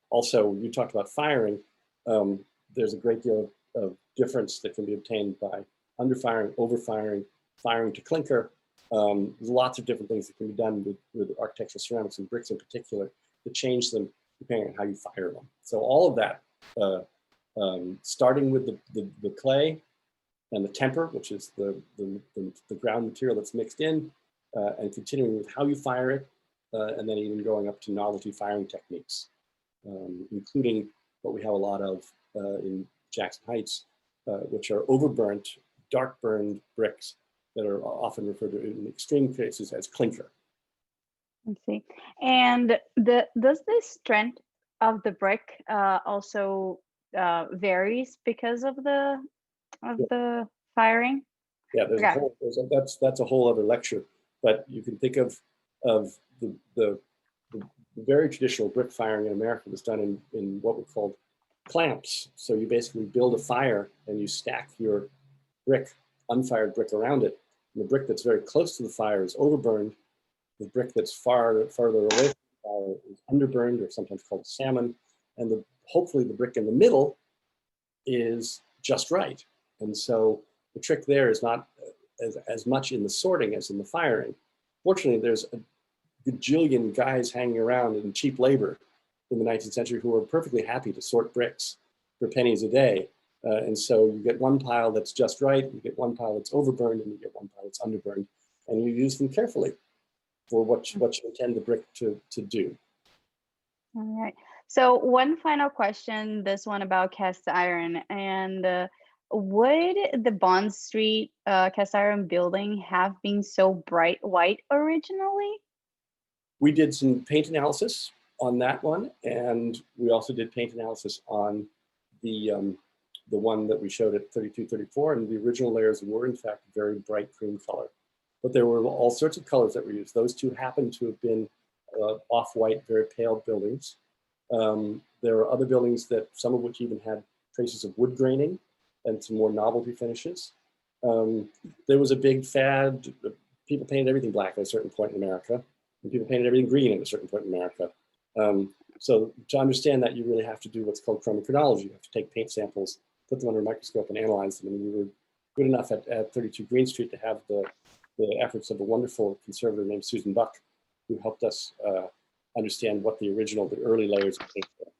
Also, you talked about firing. There's a great deal of difference that can be obtained by underfiring, overfiring, firing to clinker. There's lots of different things that can be done with architectural ceramics and bricks in particular to change them depending on how you fire them. So all of that, starting with the clay and the temper, which is the ground material that's mixed in, and continuing with how you fire it, and then even going up to novelty firing techniques, including what we have a lot of in Jackson Heights, which are overburnt, dark burned bricks that are often referred to in extreme cases as clinker. Let's see. And does the strength of the brick also varies because of the firing? Yeah, that's a whole other lecture. But you can think of the very traditional brick firing in America was done in what were called clamps. So you basically build a fire and you stack your brick, unfired brick around it. And the brick that's very close to the fire is overburned. The brick that's farther away from the fire is underburned, or sometimes called salmon. And hopefully the brick in the middle is just right. And so the trick there is not as much in the sorting as in the firing. Fortunately, there's a gajillion guys hanging around in cheap labor in the 19th century who are perfectly happy to sort bricks for pennies a day. And so you get one pile that's just right, you get one pile that's overburned, and you get one pile that's underburned. And you use them carefully for what you intend the brick to do. All right. So one final question, this one about cast iron. And would the Bond Street cast iron building have been so bright white originally? We did some paint analysis on that one, and we also did paint analysis on the one that we showed at 3234, and the original layers were in fact very bright cream color. But there were all sorts of colors that were used. Those two happen to have been off-white, very pale buildings. There are other buildings that, some of which even had traces of wood graining and some more novelty finishes. There was a big fad. People painted everything black at a certain point in America, and people painted everything green at a certain point in America. So to understand that, you really have to do what's called chromochronology. You have to take paint samples, put them under a microscope, and analyze them. And we were good enough at 32 Green Street to have the efforts of a wonderful conservator named Susan Buck, who helped us understand what the early layers of paint were.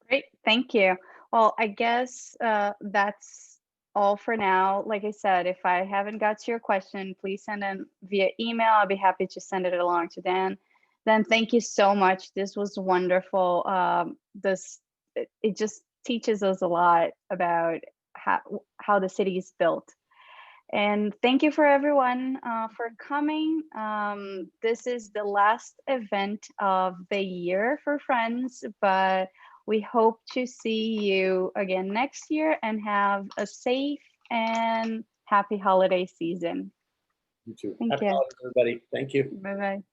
Great, thank you. Well, I guess that's all for now. Like I said, if I haven't got to your question, please send in via email. I'll be happy to send it along to Dan. Dan, thank you so much. This was wonderful. It just teaches us a lot about how the city is built. And thank you for everyone for coming. This is the last event of the year for Friends, but we hope to see you again next year and have a safe and happy holiday season. You too. Thank Happy you. holidays, everybody. Thank you. Bye-bye.